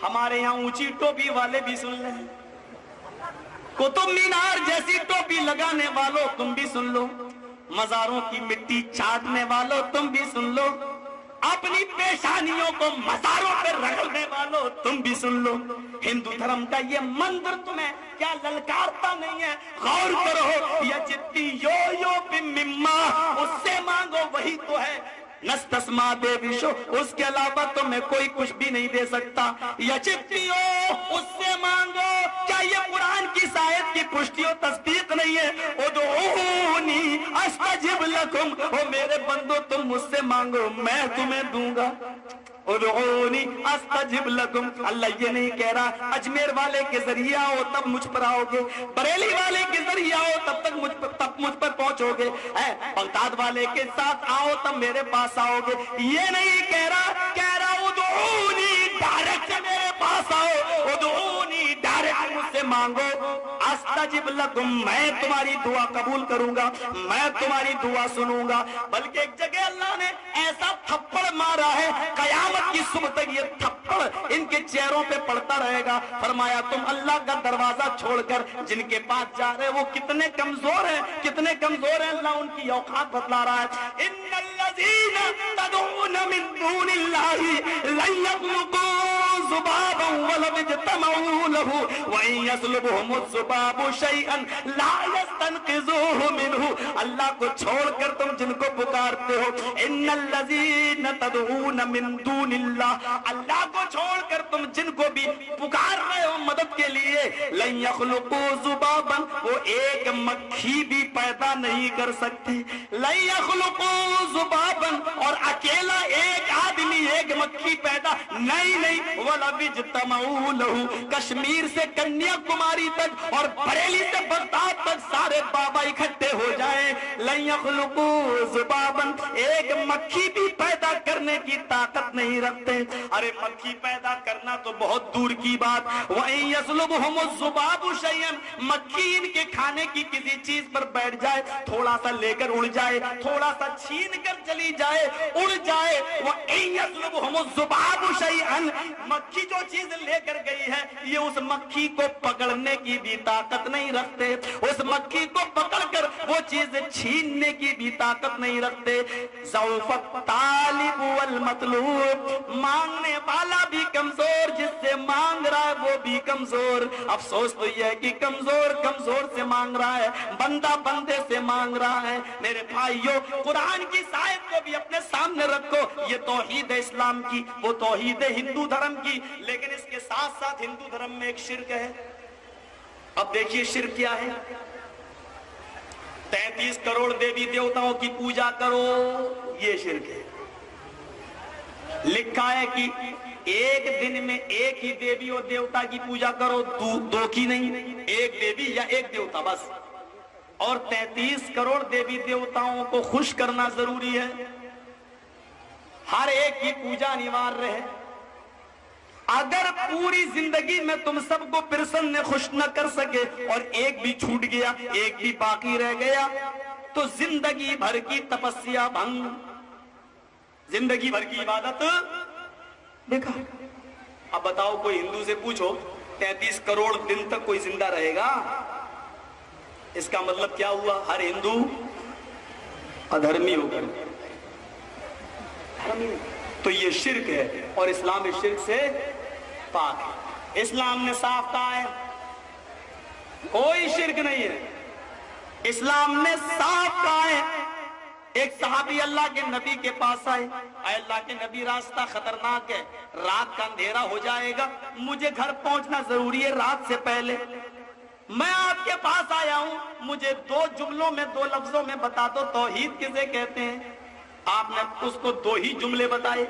ہمارے یہاں اونچی ٹوپی والے بھی سن لیں، قطب مینار جیسی ٹوپی لگانے والوں تم بھی سن لو، مزاروں کی مٹی چاٹنے والوں تم بھی سن لو، اپنی پیشانیوں کو مزاروں پہ رگڑنے والوں تم بھی سن لو، ہندو دھرم کا یہ مندر تمہیں کیا للکارتا نہیں ہے؟ غور کرو، یا جتی یو مما، اس سے مانگو وہی تو ہے، نستسما دے وشو، اس کے علاوہ تمہیں کوئی کچھ بھی نہیں دے سکتا، یا چپتی ہو اس سے مانگو، کیا یہ قرآن کی آیت کی پشتی و تصدیق نہیں ہے؟ ادعونی استجب لکم، او میرے بندو تم مجھ سے مانگو میں تمہیں دوں گا، ادعونی استجب لکم۔ اللہ یہ نہیں کہہ رہا اجمیر والے کے ذریعے آؤ تب مجھ پر آؤ گے، بریلی والے کے ذریعے آؤ تب مجھ پر پہنچو گے، بغداد والے کے ساتھ آؤ تب میرے پاس آؤ گے، یہ نہیں کہہ رہا ادعونی ڈائریکٹ میرے پاس آؤ، ادعونی ڈائریکٹ مجھ سے مانگو، استجب لکم، میں تمہاری دعا قبول کروں گا، میں تمہاری دعا سنوں گا۔ بلکہ ایک جگہ اللہ نے ایسا تھپڑ مارا ہے، قیامت کی صبح تک یہ تھپڑ ان کے چہروں پہ پڑتا رہے گا۔ فرمایا تم اللہ کا دروازہ چھوڑ کر جن کے پاس جا رہے وہ کتنے کمزور ہیں، کتنے کمزور ہیں، اللہ ان کی اوقات بتلا رہا ہے۔ ان الذین تدعون من دون اللہ لن یخلقوا ذبابا ولو اجتمعوا له وان یسلبهم الذباب شیئا لا یستنقذوه منه۔ اللہ کو چھوڑ کر تم جن کو پکارتے ہو، ان الذین تدعون من دون اللہ، اللہ کو چھوڑ کر تم جن کو بھی پکار رہے ہو مدد کے لیے، لن یخلقوا ذبابا، وہ ایک مکھی بھی پیدا نہیں کر سکتی، لن یخلقوا ذبابا، اور اکیلا ایک آدمی ایک مکھی پیدا نہیں، وَلَوِ اجْتَمَعُوا لَهُ، کشمیر سے کنیا کماری تک اور بریلی سے بغداد تک سارے بابا اکٹھے ہو جائیں، لن یخلقوا ذبابا، ایک مکھی بھی پیدا کرنے کی طاقت نہیں رکھتے۔ ارے مکھی پیدا کرنا تو بہت دور کی بات، وَإِن يَسْلُبْهُمُ الذُّبَابُ شَيْئًا، مکھی ان کے کھانے کی کسی چیز پر بیٹھ جائے، تھوڑا سا لے کر اڑ جائے، تھوڑا سا چھین کر چلی جائے، اڑ جائے، وَإِن يَسْلُبْهُمُ الذُّبَابُ شَيْئًا، مکھی جو چیز لے کر گئی ہے یہ اس مکھی کو پکڑنے کی بھی طاقت نہیں رکھتے، اس مکھی کو پکڑ کر وہ چیز چھیننے کی بھی طاقت نہیں رکھتے۔ ضعف الطالب والمطلوب، مانگنے والا بھی کمزور، جس سے مانگ رہا ہے وہ بھی کمزور۔ افسوس تو یہ ہے کہ کمزور سے مانگ رہا ہے، بندہ بندے سے مانگ رہا ہے۔ میرے بھائیو، قرآن کی آیت کو بھی اپنے سامنے رکھو، یہ توحید ہے اسلام کی، وہ توحید ہے ہندو دھرم کی، لیکن اس کے ساتھ ساتھ ہندو دھرم میں ایک شرک ہے۔ اب دیکھیے شرک کیا ہے، 33 کروڑ دیوی دیوتاؤں کی پوجا کرو، یہ شرک ہے۔ لکھا ہے کہ ایک دن میں ایک ہی دیوی اور دیوتا کی پوجا کرو، دو کی نہیں، ایک دیوی یا ایک دیوتا بس، اور 33 کروڑ دیوی دیوتاؤں کو خوش کرنا ضروری ہے، ہر ایک کی پوجا انیواریہ ہے۔ اگر پوری زندگی میں تم سب کو پرسن نے خوش نہ کر سکے اور ایک بھی چھوٹ گیا، ایک بھی باقی رہ گیا، تو زندگی بھر کی تپسیا بھنگ، زندگی بھر کی عبادت دیکھا۔ اب بتاؤ کوئی ہندو سے پوچھو 33 کروڑ دن تک کوئی زندہ رہے گا؟ اس کا مطلب کیا ہوا؟ ہر ہندو ادھرمی ہو کر، تو یہ شرک ہے، اور اسلام اس شرک سے پاک ہے۔ اسلام نے صاف کہا ہے کوئی شرک نہیں ہے، اسلام نے صاف کہا ہے۔ ایک صحابی اللہ کے نبی کے پاس آئے، اے اللہ کے نبی راستہ خطرناک ہے، رات کا اندھیرا ہو جائے گا، مجھے گھر پہنچنا ضروری ہے رات سے پہلے، میں آپ کے پاس آیا ہوں، مجھے 2 جملوں میں 2 لفظوں میں بتا دو توحید کسے کہتے ہیں؟ آپ نے اس کو 2 ہی جملے بتائے۔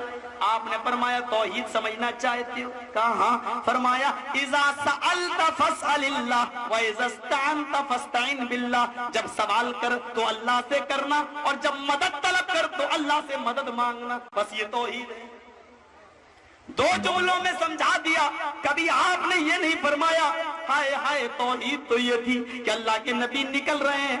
آپ نے فرمایا توحید سمجھنا چاہتے ہو؟ کہا ہاں۔ فرمایا اذا سألت فاسأل اللہ واذا استعنت فاستعن باللہ، جب سوال کر تو اللہ سے کرنا، اور جب مدد طلب کر تو اللہ سے مدد مانگنا، بس یہ توحید ہے۔ 2 جملوں میں سمجھا دیا۔ کبھی آپ نے یہ نہیں فرمایا ہائے ہائے توحید تو یہ تھی کہ اللہ کے نبی نکل رہے ہیں،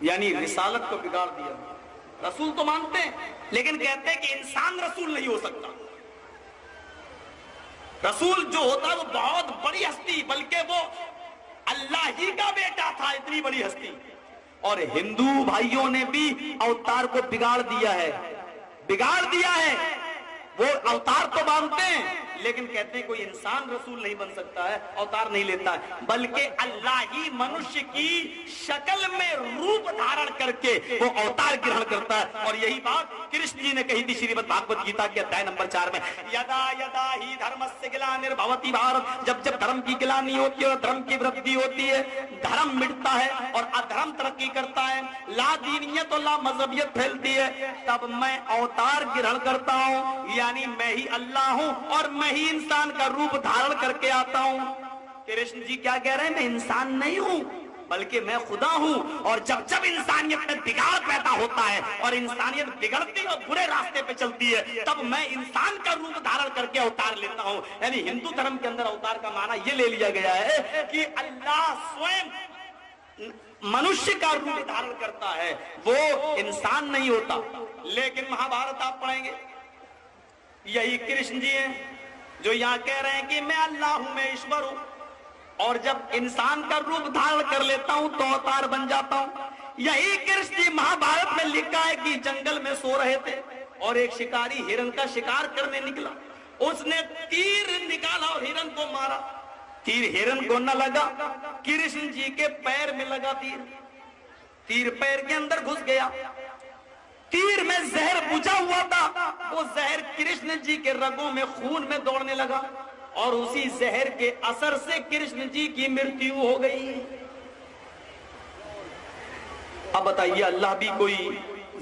یعنی رسالت کو بگاڑ دیا. رسول تو مانتے ہیں لیکن کہتے ہیں کہ انسان رسول نہیں ہو سکتا. رسول جو ہوتا ہے وہ بہت بڑی ہستی، بلکہ وہ اللہ ہی کا بیٹا تھا، اتنی بڑی ہستی. اور ہندو بھائیوں نے بھی اوتار کو بگاڑ دیا ہے، بگاڑ دیا ہے. وہ اوتار تو مانتے ہیں لیکن کہتے ہیں کوئی انسان رسول نہیں بن سکتا ہے، اوتار نہیں لیتا ہے، بلکہ اللہ ہی منشیہ کی شکل میں روپ دھارن کر کے وہ اوتار گرہن کرتا ہے. اور یہی بات کرشن جی نے کہی تھی شریمد بھاگوت گیتا کے ادھیائے نمبر 4 میں، یدا یدا ہی دھرمسیا گلانربھوتی بھارت. جب جب دھرم کی گلانی ہوتی ہے اور دھرم کی وردھی ہوتی ہے، دھرم مٹتا ہے اور ادھرم ترقی کرتا ہے، لا دینیت اور لا مذہبیت پھیلتی ہے، تب میں اوتار گرہن کرتا ہوں، یعنی میں ہی اللہ ہوں اور میں ہی انسان کا روپ دھارن کر کے آتا ہوں. کرشن جی کیا کہہ رہے ہیں؟ میں انسان نہیں ہوں بلکہ میں خدا ہوں. اور جب جب انسانیت میں بگاڑ پیدا ہوتا ہے اور انسانیت بگڑتی اور برے راستے پہ چلتی ہے، تب میں انسان کا روپ دھارن کر کے اوتار لیتا ہوں. یعنی ہندو دھرم کے اندر اوتار کا معنی یہ لے لیا گیا ہے کہ اللہ سوئم منشیہ کا روپ دھارن کرتا ہے، وہ انسان نہیں ہوتا. لیکن مہابھارت آپ پڑھیں گے، یہی کرشن جی ہیں جو یہاں کہہ رہے ہیں کہ میں اللہ ہوں، میں ایشور ہوں، اور جب انسان کا روپ دھارن کر لیتا ہوں تو اوتار بن جاتا ہوں. یہی کرشن جی مہابھارت میں لکھا ہے کہ جنگل میں سو رہے تھے اور ایک شکاری ہرن کا شکار کرنے نکلا. اس نے تیر نکالا اور ہرن کو مارا. تیر ہرن کو نہ لگا، کرشن جی کے پیر میں لگا. تیر پیر کے اندر گھس گیا. تیر میں زہر بجھا ہوا تھا، وہ زہر کرشن جی کے رگوں میں خون میں دوڑنے لگا اور اسی زہر کے اثر سے کرشن جی کی مرتیو ہو گئی. اب بتائیے اللہ بھی کوئی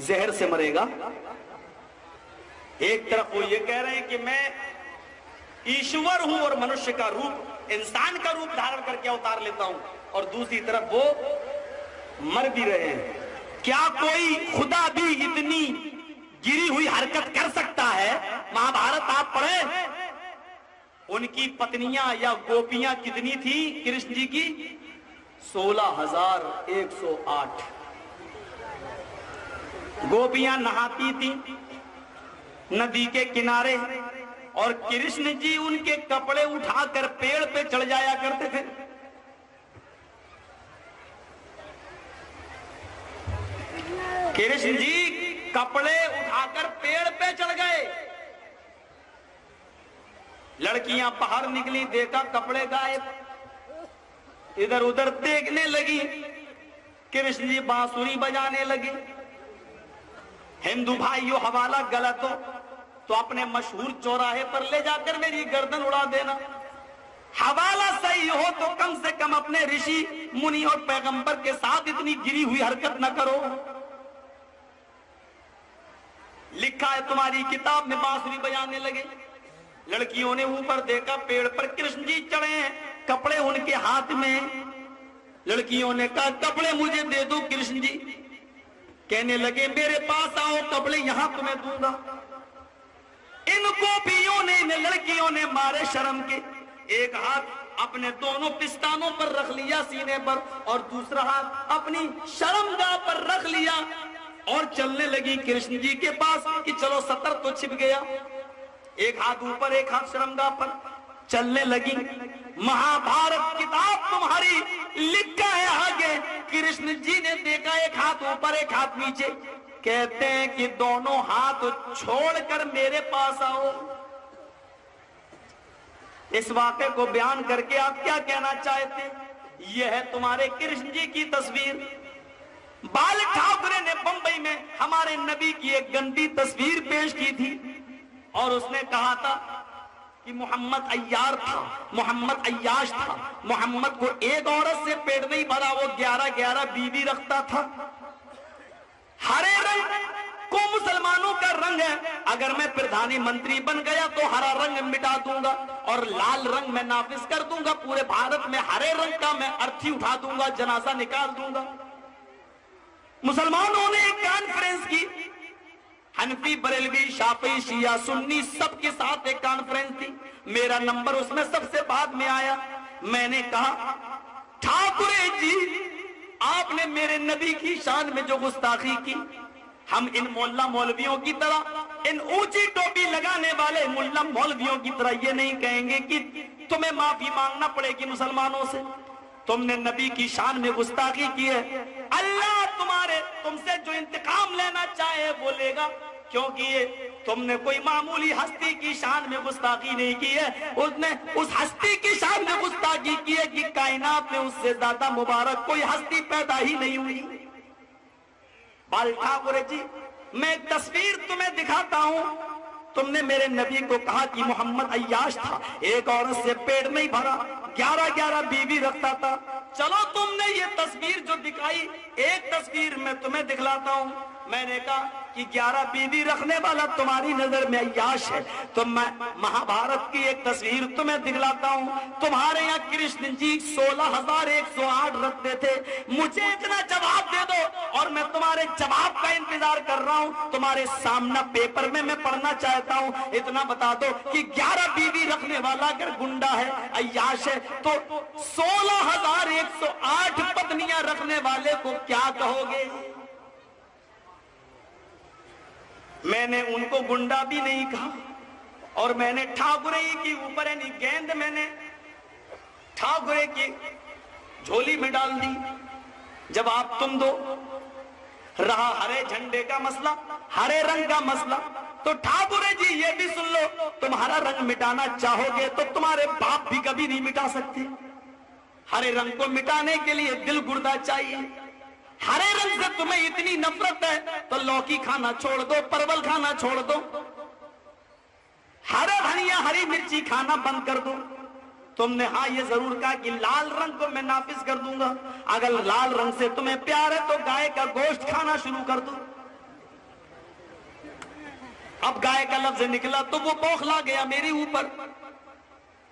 زہر سے مرے گا؟ ایک طرف وہ یہ کہہ رہے ہیں کہ میں ایشور ہوں اور منشیہ کا روپ، انسان کا روپ دھارن کر کے اوتار لیتا ہوں، اور دوسری طرف وہ مر بھی رہے ہیں. کیا کوئی خدا بھی اتنی گری ہوئی حرکت کر سکتا ہے؟ مہابھارت آپ پڑھیں، ان کی پتنیاں یا گوپیاں کتنی تھی کرشن جی کی؟ 16,108 گوپیاں نہاتی تھیں ندی کے کنارے، اور کرشن جی ان کے کپڑے اٹھا کر پیڑ پہ چڑھ جایا کرتے تھے. کرشن جی کپڑے اٹھا کر پیڑ پہ چڑھ گئے. لڑکیاں باہر نکلی، دیکھا کپڑے غائب، ادھر ادھر دیکھنے لگی. کرشن جی بانسری بجانے لگے. ہندو بھائیو حوالہ غلط ہو تو اپنے مشہور چوراہے پر لے جا کر میری گردن اڑا دینا، حوالہ صحیح ہو تو کم سے کم اپنے رشی منی اور پیغمبر کے ساتھ اتنی گری ہوئی حرکت نہ کرو. لکھا ہے تمہاری کتاب میں بانسری بجانے لگے. لڑکیوں نے اوپر دیکھا پیڑ پر کرشن جی چڑھے ہیں، کپڑے ان کے ہاتھ میں. لڑکیوں نے کہا کپڑے مجھے دے دو کرشن جی. کہنے لگے میرے پاس آؤ، کپڑے یہاں تمہیں دوں گا. ان گوپیوں نے، ان لڑکیوں نے مارے شرم کے ایک ہاتھ اپنے دونوں پستانوں پر رکھ لیا سینے پر، اور دوسرا ہاتھ اپنی شرمگاہ پر رکھ لیا اور چلنے لگی کرشن جی کے پاس کہ چلو سطر تو چھپ گیا. ایک ہاتھ اوپر ایک ہاتھ شرمگاہ پر چلنے لگی. مہابھارت کتاب تمہاری لکھا ہے آگے، کرشن جی نے دیکھا ایک ہاتھ اوپر ایک ہاتھ نیچے. کہتے ہیں کہ دونوں ہاتھ چھوڑ کر میرے پاس آؤ. اس واقعے کو بیان کر کے آپ کیا کہنا چاہتے؟ یہ ہے تمہارے کرشن جی کی تصویر. بال ٹھاکرے نے بمبئی میں ہمارے نبی کی ایک گندی تصویر پیش کی تھی، اور اس نے کہا تھا کہ محمد عیار تھا، محمد عیاش تھا، محمد کو ایک عورت سے پیٹ نہیں بھرا، وہ 11 بیوی رکھتا تھا. ہرے رنگ کو مسلمانوں کا رنگ ہے، اگر میں پردھانی منتری بن گیا تو ہرا رنگ مٹا دوں گا اور لال رنگ میں نافذ کر دوں گا. پورے بھارت میں ہرے رنگ کا میں ارتھی اٹھا دوں گا، جنازہ نکال دوں گا. مسلمانوں نے ایک کانفرنس کی، حنفی، بریلوی، شافعی، شیعہ، سنی سب کے ساتھ ایک کانفرنس تھی. میرا نمبر اس میں سب سے بعد میں آیا. میں نے کہا ٹھاکرے جی آپ نے میرے نبی کی شان میں جو گستاخی کی، ہم ان مولا مولویوں کی طرح، ان اونچی ٹوپی لگانے والے مولا مولویوں کی طرح یہ نہیں کہیں گے کہ تمہیں معافی مانگنا پڑے گی مسلمانوں سے، تم نے نبی کی شان میں گستاخی کی ہے، اللہ تم سے جو انتقام لینا چاہے وہ لے گا، کیونکہ یہ تم نے کوئی معمولی ہستی کی شان میں گستاخی نہیں کی ہے، اس نے اس ہستی کی شان میں گستاخی کی ہے کہ کائنات میں اس سے زیادہ مبارک کوئی ہستی پیدا ہی نہیں ہوئی۔ بال ٹھاکر جی، میں ایک تصویر تمہیں دکھاتا ہوں، تم نے میرے نبی کو کہا کہ محمد عیاش تھا، ایک عورت سے پیٹ نہیں بھرا، 11 بیوی رکھتا تھا، چلو تم نے یہ تصویر جو دکھائی، ایک تصویر میں تمہیں دکھلاتا ہوں، میں نے کہا کہ 11 بیوی رکھنے والا تمہاری نظر میں عیاش ہے، تو میں مہابھارت کی ایک تصویر تمہیں دکھلاتا ہوں، تمہارے یہاں کرشن جی 16,108 رکھتے تھے، مجھے اتنا جواب دے دو اور میں تمہارے جواب کا انتظار کر رہا ہوں، تمہارے سامنے پیپر میں پڑھنا چاہتا ہوں، اتنا بتا دو کہ 11 بیوی رکھنے والا اگر گنڈا ہے، عیاش ہے، تو 16,108 پتنیاں رکھنے والے کو کیا کہو گے؟ میں نے ان کو گنڈا بھی نہیں کہا، اور میں نے ٹھاکرے کی اوپر یعنی گیند میں نے ٹھاکرے کی جھولی میں ڈال دی۔ جب آپ تم دو رہا ہرے جھنڈے کا مسئلہ، ہرے رنگ کا مسئلہ، تو ٹھاکرے جی یہ بھی سن لو، تمہارا رنگ مٹانا چاہو گے تو تمہارے باپ بھی کبھی نہیں مٹا سکتے، ہرے رنگ کو مٹانے کے لیے دل گردہ چاہیے، ہرے رنگ سے تمہیں اتنی نفرت ہے تو لوکی کھانا چھوڑ دو، پرول کھانا چھوڑ دو، ہرا دھنیا ہری مرچی کھانا بند کر دو۔ تم نے ہاں یہ ضرور کہا کہ لال رنگ کو میں نافذ کر دوں گا، اگر لال رنگ سے تمہیں پیار ہے تو گائے کا گوشت کھانا شروع کر دو۔ اب گائے کا لفظ نکلا تو وہ بوکھلا گیا میرے اوپر،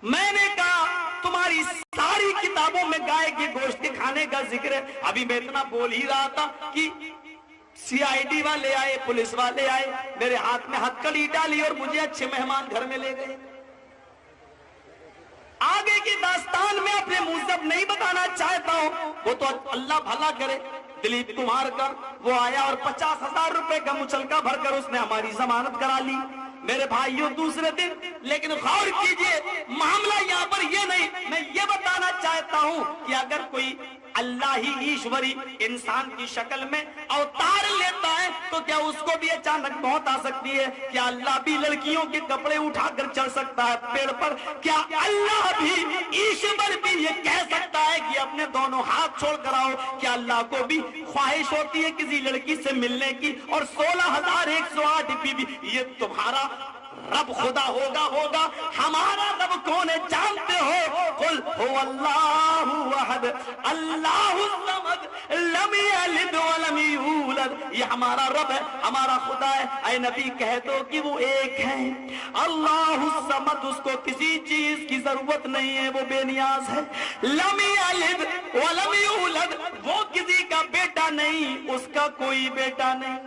میں نے کہا تمہاری ساری کتابوں میں گائے کے گوشت کھانے کا ذکر ہے، ابھی میں اتنا بول ہی رہا تھا کہ CID والے آئے، پولیس والے آئے، میرے ہاتھ میں ہتکڑی ڈالی اور مجھے اچھے مہمان گھر میں لے گئے۔ آگے کی داستان میں اپنے منہ سے نہیں بتانا چاہتا ہوں، وہ تو اللہ بھلا کرے، دلیپ کمار کا وہ آیا اور 50,000 روپے کا مچلکا بھر کر اس نے ہماری ضمانت کرا لی میرے بھائیوں دوسرے دن۔ لیکن غور کیجئے معاملہ یہاں پر یہ نہیں، میں یہ بتانا چاہتا ہوں کہ اگر کوئی اللہ ہی ایشوری انسان کی شکل میں اوتار لیتا ہے تو کیا اس کو بھی اچانک موت آ سکتی ہے؟ کیا اللہ بھی لڑکیوں کے کپڑے اٹھا کر چڑھ سکتا ہے پیڑ پر؟ کیا اللہ بھی ایشور بھی یہ کہہ سکتا ہے کہ اپنے دونوں ہاتھ چھوڑ کر آؤ؟ کیا اللہ کو بھی خواہش ہوتی ہے کسی لڑکی سے ملنے کی؟ اور 16,108 بیوی، یہ تمہارا رب خدا ہوگا، ہمارا رب کون ہے جانتے ہو؟ قل هو اللہ احد اللہ الصمد لم یلد ولم یولد، یہ ہمارا رب ہے، ہمارا خدا ہے۔ اے نبی کہہ دو کہ وہ ایک ہے، اللہ الصمد، اس کو کسی چیز کی ضرورت نہیں ہے، وہ بے نیاز ہے۔ لم یلد ولم یولد، وہ کسی کا بیٹا نہیں، اس کا کوئی بیٹا نہیں۔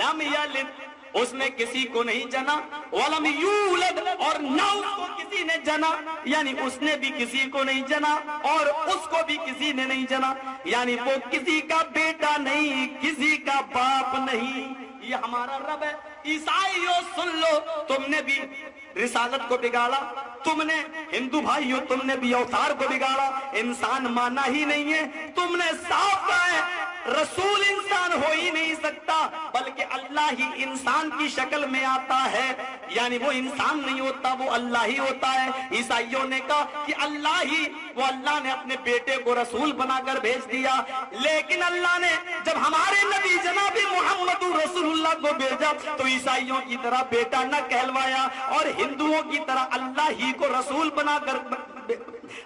لم یلد، اس نے کسی کو نہیں جنا، ولم یولد، اور نہ اس کو کسی نے جنا، یعنی اس نے بھی کسی کو نہیں جنا اور اس کو بھی کسی نے نہیں جنا، یعنی وہ کسی کا بیٹا نہیں، کسی کا باپ نہیں، یہ ہمارا رب ہے۔ عیسائیوں سن لو، تم نے بھی رسالت کو بگاڑا، تم نے ہندو بھائیوں تم نے بھی اوتار کو بگاڑا، انسان مانا ہی نہیں ہے، تم نے صاف کہا ہے رسول انسان ہو ہی نہیں سکتا بلکہ اللہ ہی انسان کی شکل میں آتا ہے، یعنی وہ انسان نہیں ہوتا، وہ اللہ ہی ہوتا ہے۔ عیسائیوں نے کہا کہ اللہ ہی، وہ اللہ نے اپنے بیٹے کو رسول بنا کر بھیج دیا، لیکن اللہ نے جب ہمارے نبی جناب محمد رسول اللہ کو بھیجا تو عیسائیوں کی طرح بیٹا نہ کہلوایا اور ہندوؤں کی طرح اللہ ہی کو رسول بنا کر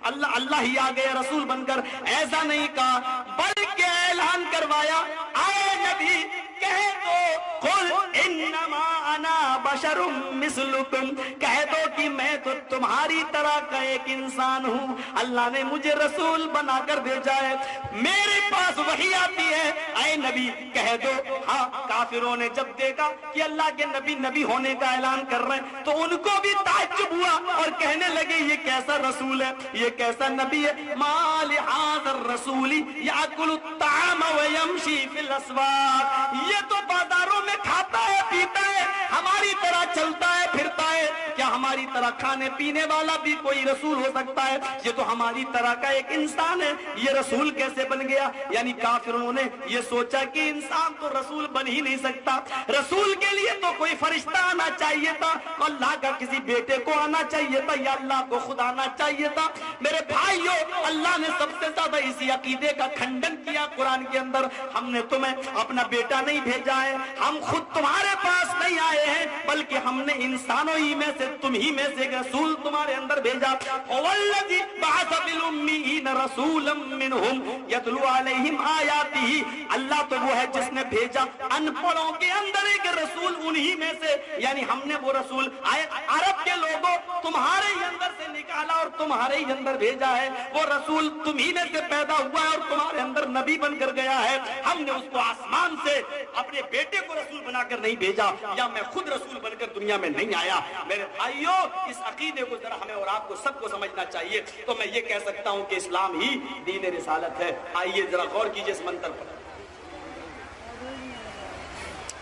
اللہ ہی آ گیا رسول بن کر، ایسا نہیں کہا بلکہ اعلان کروایا، اے نبی کہہ دو قل انما انا بشر مثلکم، کہہ دو کہ میں تو تمہاری طرح کا ایک انسان ہوں، اللہ نے مجھے رسول بنا کر بھیجا ہے، میرے پاس وحی آتی ہے۔ اے نبی کہہ دو۔ ہاں کافروں نے جب دیکھا کہ اللہ کے نبی نبی ہونے کا اعلان کر رہے ہیں تو ان کو بھی تعجب ہوا اور کہنے لگے یہ کیسا رسول ہے، یہ کیسا نبی ہے، ما لہذا الرسول یاکل الطعام ویمشی فی الاسواق، یہ تو بازاروں میں کھاتا ہے پیتا ہے، ہماری طرح چلتا ہے پھرتا ہے، کیا ہماری طرح کھانے پینے والا بھی کوئی رسول ہو سکتا ہے؟ یہ تو ہماری طرح کا ایک انسان ہے، یہ رسول کیسے بن گیا؟ یعنی کافروں نے یہ سوچا کہ انسان تو رسول بن ہی نہیں سکتا، رسول کے لیے تو کوئی فرشتہ آنا چاہیے تھا، اللہ کا کسی بیٹے کو آنا چاہیے تھا، یا اللہ کو خود آنا چاہیے تھا۔ میرے بھائیوں، اللہ نے سب سے زیادہ اسی عقیدے کا کھنڈن کیا قرآن کے اندر، ہم نے تمہیں اپنا بیٹا نہیں بھیجا ہے، ہم خود تمہارے پاس نہیں آئے ہیں، بلکہ ہم نے انسانوں ہی میں سے تم ہی میں سے ایک رسول تمہارے اندر بھیجا۔ وَالَّذِي بَعَثَ بِالْأُمِّيِّينَ رَسُولًا مِّنْهُمْ يَتْلُو عَلَيْهِمْ آيَاتِهِ، اللہ تو وہ ہے جس نے بھیجا ان پڑھوں کے اندر ایک رسول، انہی میں سے، یعنی ہم نے وہ رسول عرب کے لوگوں تمہارے ہی اندر سے نکالا اور تمہارے ہی اندر بھیجا ہے، وہ رسول تمہی میں سے پیدا ہوا ہے اور تمہارے اندر نبی بن کر گیا ہے، ہم نے اس کو آسمان سے اپنے بیٹے کو رسول بنا کر نہیں بھیجا، یا میں خود رسول بن کر دنیا میں نہیں آیا۔ میرے بھائیوں، اس عقیدے کو ذرا ہمیں اور آپ کو سب کو سمجھنا چاہیے، تو میں یہ کہہ سکتا ہوں کہ اسلام ہی دین رسالت ہے۔ آئیے ذرا غور کیجئے اس منتر پر،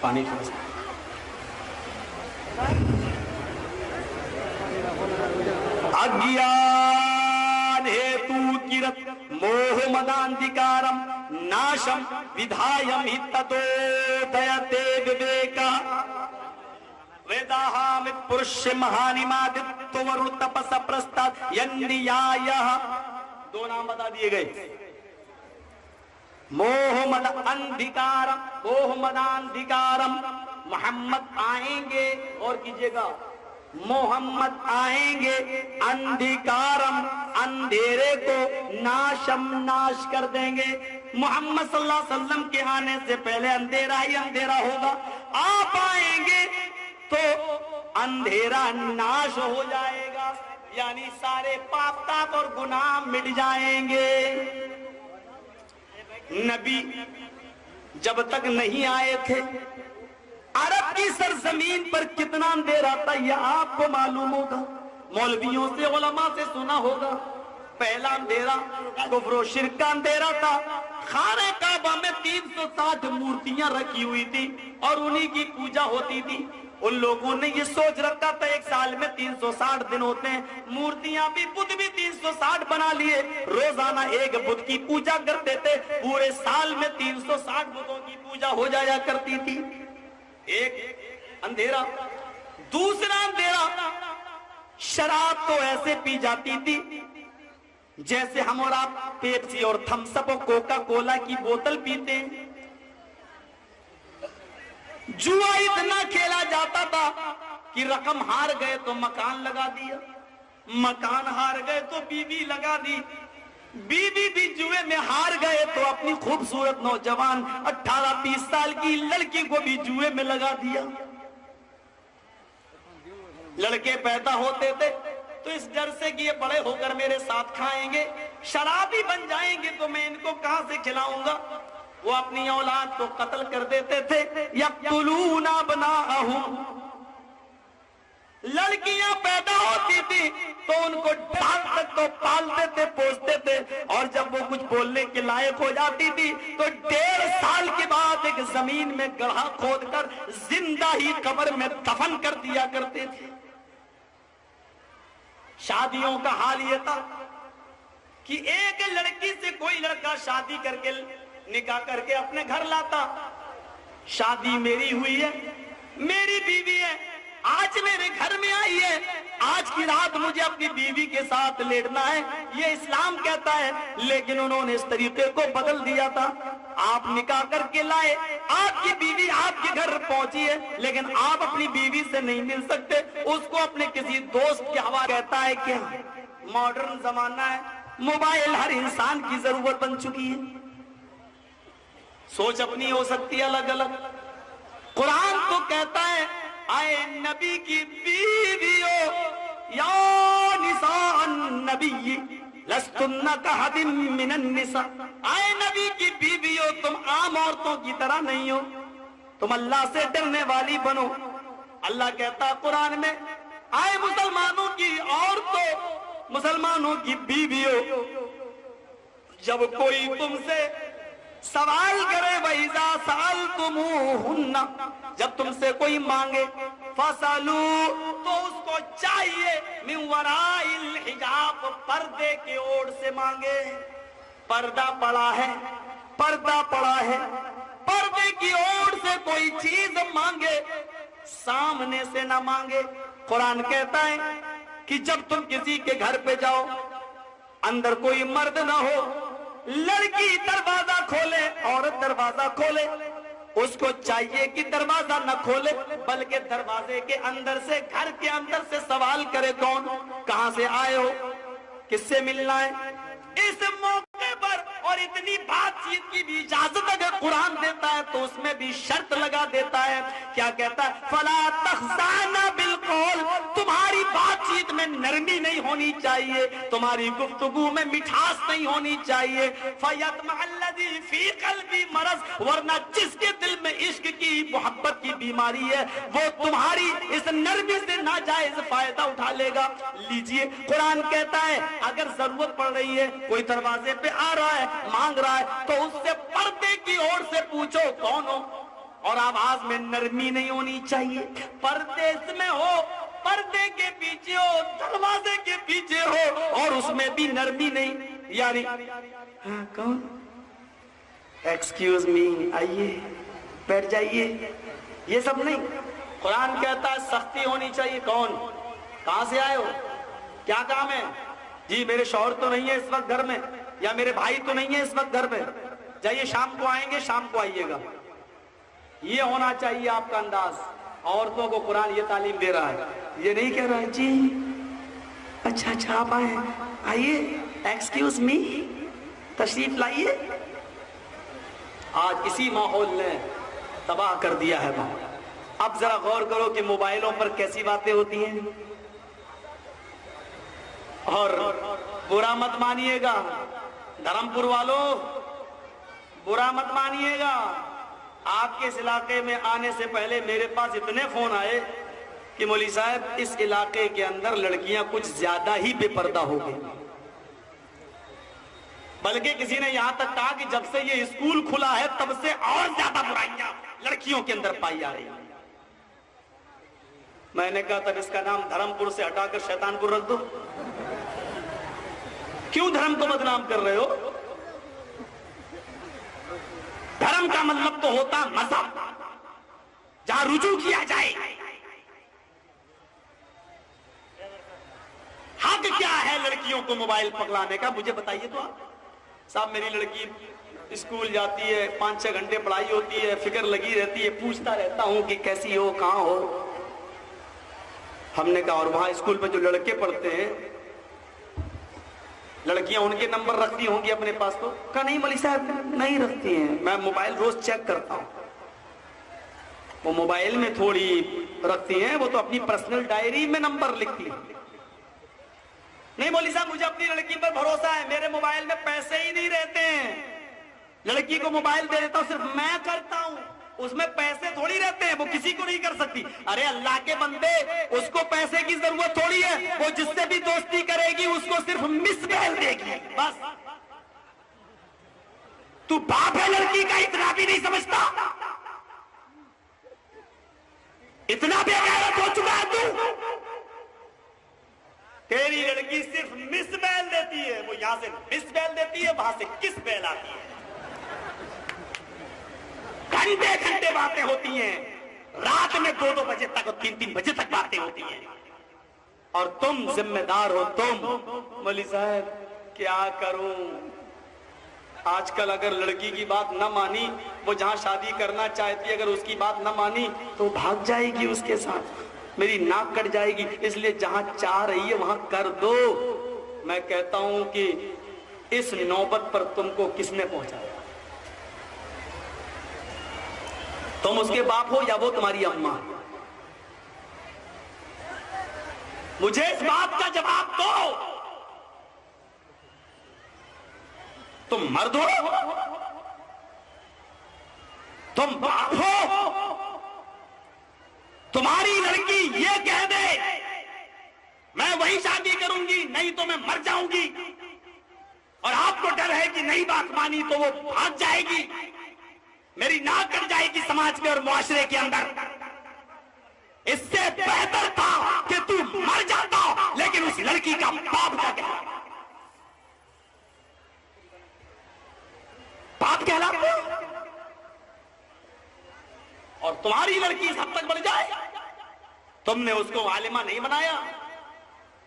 پانی تھوڑا سا۔ اگیان ہیتو کرت موہ مداندھکارم ناشم ودھایم ہتتو دیتے وویکا ویداہامت پرش مہانیمادت ورتپس پرستات ینیایہ، دو نام بتا دیے گئے، موہ مد اندھکارم، موہ مداندھکارم، محمد آئیں گے، اور کیجئے گا، محمد آئیں گے، اندھکارم، اندھیرے کو، ناشم، ناش کر دیں گے۔ محمد صلی اللہ علیہ وسلم کے آنے سے پہلے اندھیرا ہی اندھیرا ہوگا، آپ آئیں گے تو اندھیرا ناش ہو جائے گا، یعنی سارے پاپ تاپ اور گناہ مٹ جائیں گے۔ نبی جب تک نہیں آئے تھے عرب کی سرزمین پر کتنا اندھیرا تھا یہ آپ کو معلوم ہوگا، مولویوں سے علماء سے سنا ہوگا۔ پہلا اندھیرا کفر و شرک کا اندھیرا تھا، خانہ کعبہ میں 360 مورتیاں رکھی ہوئی تھی اور انہی کی پوجا ہوتی تھی۔ ان لوگوں نے یہ سوچ رکھا تھا ایک سال میں 360 دن ہوتے ہیں، مورتیاں بھی بدھ بھی 360 بنا لیے، روزانہ ایک بدھ کی پوجا کرتے تھے، پورے سال میں 360 بدھوں کی پوجا ہو جایا کرتی تھی۔ ایک اندھیرا۔ دوسرا اندھیرا، شراب تو ایسے پی جاتی تھی جیسے ہم اور آپ پیپسی اور تھمس اپ اور کوکا کولا کی بوتل پیتے ہیں۔ جوا اتنا کھیلا جاتا تھا کہ رقم ہار گئے تو مکان لگا دیا، مکان ہار گئے تو بیوی لگا دی، بیوی بھی جوئے میں ہار گئے تو اپنی خوبصورت نوجوان 18-20 سال کی لڑکی کو بھی جوئے میں لگا دیا۔ لڑکے پیدا ہوتے تھے تو اس ڈر سے کہ یہ بڑے ہو کر میرے ساتھ کھائیں گے، شرابی بن جائیں گے تو میں ان کو کہاں سے کھلاؤں گا، وہ اپنی اولاد کو قتل کر دیتے تھے۔ یقتلون ابناءہم، لڑکیاں پیدا ہوتی تھی تو ان کو ڈال تک تو پالتے تھے پوستے تھے، اور جب وہ کچھ بولنے کے لائق ہو جاتی تھی تو 1.5 سال کے بعد ایک زمین میں گڑھا کھود کر زندہ ہی قبر میں دفن کر دیا کرتے تھے۔ شادیوں کا حال یہ تھا کہ ایک لڑکی سے کوئی لڑکا شادی کر کے نکاح کر کے اپنے گھر لاتا، شادی میری ہوئی ہے، میری بیوی ہے، آج میرے گھر میں آئی ہے، آج کی رات مجھے اپنی بیوی کے ساتھ لیٹنا ہے، یہ اسلام کہتا ہے۔ لیکن انہوں نے اس طریقے کو بدل دیا تھا، آپ نکاح کر کے لائے، آپ کی بیوی آپ کے گھر پہنچی ہے، لیکن آپ اپنی بیوی سے نہیں مل سکتے، اس کو اپنے کسی دوست کے حوالے کہتا ہے کہ ماڈرن زمانہ ہے، موبائل ہر انسان کی ضرورت بن چکی ہے، سوچ اپنی ہو سکتی ہے الگ الگ۔ قرآن تو کہتا ہے آئے نبی کی بیویوں یا نساء النبی لستن کاحد من النساء، آئے نبی کی بیویوں تم عام عورتوں کی طرح نہیں ہو، تم اللہ سے ڈرنے والی بنو۔ اللہ کہتا ہے قرآن میں، آئے مسلمانوں کی عورتوں، مسلمانوں کی بیویوں، جب کوئی تم سے سوال کرے وَإِذَا سَأَلْتُمُوهُنَّ، جب تم سے کوئی مانگے فَاسْأَلُوا، تو اس کو چاہیے مِن وَرَاءِ الْحِجَابِ، پردے کے اوڑ سے مانگے۔ پردہ پڑا ہے، پردہ پڑا ہے، پردے کی اوڑ سے کوئی چیز مانگے، سامنے سے نہ مانگے۔ قرآن کہتا ہے کہ جب تم کسی کے گھر پہ جاؤ، اندر کوئی مرد نہ ہو، لڑکی دروازہ کھولے، عورت دروازہ کھولے، اس کو چاہیے کہ دروازہ نہ کھولے بلکہ دروازے کے اندر سے، گھر کے اندر سے سوال کرے کون، کہاں سے آئے ہو، کس سے ملنا ہے۔ اس موقع پر اور اتنی بات چیت کی بھی اجازت اگر قرآن دیتا ہے تو اس میں بھی شرط لگا دیتا ہے، کیا کہتا ہے؟ فَلَا تَخْضَعْنَ بِالْقَوْلِ، تمہاری بات چیت میں نرمی نہیں ہونی چاہیے، تمہاری گفتگو میں مٹھاس نہیں ہونی چاہیے۔ فَيَطْمَعَ الَّذِي فِي قَلْبِهِ مَرَضٌ، ورنہ جس کے دل میں عشق کی، محبت کی بیماری ہے، وہ تمہاری اس نرمی سے ناجائز فائدہ اٹھا لے گا۔ لیجئے قرآن کہتا ہے اگر ضرورت پڑ رہی ہے، کوئی دروازے پہ آ رہا ہے، مانگ رہا ہے، تو اس سے پردے کی اوڑ سے پوچھو کون ہو، اور آواز میں نرمی نہیں ہونی چاہیے۔ پردے میں ہو، پردے کے پیچھے ہو، دروازے کے پیچھے ہو، اور اس میں بھی نرمی نہیں، یعنی ہاں کون، ایکسکیوز می، آئیے بیٹھ جائیے، یہ سب نہیں۔ قرآن کہتا ہے سختی ہونی چاہیے۔ کون، کہاں سے آئے ہو، کیا کام ہے؟ جی میرے شوہر تو نہیں ہے اس وقت گھر میں، یا میرے بھائی تو نہیں ہے اس وقت گھر میں، جائیے شام کو آئیں گے، شام کو آئیے گا۔ یہ ہونا چاہیے آپ کا انداز۔ عورتوں کو قرآن یہ تعلیم دے رہا ہے، یہ نہیں کہہ رہا ہے جی اچھا اچھا آپ آئیں، آئیے ایکسکیوز می، تشریف لائیے۔ آج اسی ماحول نے تباہ کر دیا ہے ماحول۔ اب ذرا غور کرو کہ موبائلوں پر کیسی باتیں ہوتی ہیں، اور برا مت مانیے گا دھرم پور والوں، برا مت مانیے گا۔ آپ کے اس علاقے میں آنے سے پہلے میرے پاس اتنے فون آئے کہ مولوی صاحب اس علاقے کے اندر لڑکیاں کچھ زیادہ ہی بے پردہ ہو گئی، بلکہ کسی نے یہاں تک کہا کہ جب سے یہ اسکول کھلا ہے تب سے اور زیادہ برائیاں لڑکیوں کے اندر پائی جا رہی ہیں۔ میں نے کہا تب اس کا نام دھرم پور سے ہٹا کر شیطان پور رکھ دو۔ کیوں دھرم کو بدنام کر رہے ہو؟ دھرم کا مطلب تو ہوتا مذہب، جہاں رجوع کیا جائے۔ حق کیا ہے لڑکیوں کو موبائل پکڑانے کا، مجھے بتائیے تو آپ۔ صاحب میری لڑکی اسکول جاتی ہے، 5-6 گھنٹے پڑھائی ہوتی ہے، فکر لگی رہتی ہے، پوچھتا رہتا ہوں کہ کیسی ہو، کہاں ہو۔ ہم نے کہا اور وہاں اسکول میں جو لڑکے پڑھتے ہیں، لڑکیاں ان کے نمبر رکھتی ہوں گی اپنے پاس؟ تو کہا نہیں مولوی صاحب نہیں رکھتی ہیں، میں موبائل روز چیک کرتا ہوں۔ وہ موبائل میں تھوڑی رکھتی ہیں، وہ تو اپنی پرسنل ڈائری میں نمبر لکھتی ہیں۔ نہیں مولوی صاحب مجھے اپنی لڑکی پر بھروسہ ہے، میرے موبائل میں پیسے ہی نہیں رہتے ہیں، لڑکی کو موبائل دے دیتا ہوں، صرف میں کرتا ہوں، اس میں پیسے تھوڑی رہتے ہیں، وہ کسی کو نہیں کر سکتی۔ ارے اللہ کے بندے، اس کو پیسے کی ضرورت تھوڑی ہے، وہ جس سے بھی دوستی کرے گی اس کو صرف مس کال دے گی بس۔ تو باپ ہے لڑکی کا، اتنا بھی نہیں سمجھتا؟ اتنا بے غیرت ہو چکا ہے تو؟ تیری لڑکی صرف مس بیل دیتی ہے، وہ یہاں سے مس بیل دیتی ہے، وہاں سے کس بیل آتی ہے، گھنٹے گھنٹے باتیں ہوتی ہیں، رات میں 2-2 بجے تک اور 3-3 بجے تک باتیں ہوتی ہیں، اور تم ذمہ دار ہو۔ تم مولوی صاحب کیا کروں؟ آج کل اگر لڑکی کی بات نہ مانی، وہ جہاں شادی کرنا چاہتی ہے اگر اس کی بات نہ مانی تو بھاگ جائے گی اس کے ساتھ، میری ناک کٹ جائے گی، اس لیے جہاں چاہ رہی ہے وہاں کر دو۔ میں کہتا ہوں کہ اس نوبت پر تم کو کس نے پہنچایا؟ تم اس کے باپ ہو یا وہ تمہاری اماں؟ مجھے اس بات کا جواب دو، تم مرد ہو، تم باپ ہو، تمہاری لڑکی یہ کہہ دے میں وہی شادی کروں گی نہیں تو میں مر جاؤں گی، اور آپ کو ڈر ہے کہ نہیں بات مانی تو وہ بھاگ جائے گی، میری ناک کٹ جائے گی سماج میں اور معاشرے کے اندر، اس سے بہتر تھا کہ تو مر جاتا، لیکن اس لڑکی کا باپ کا کیا باپ کہلاتے ہو، اور تمہاری لڑکی اس حد تک بڑھ جائے، تم نے اس کو عالمہ نہیں بنایا،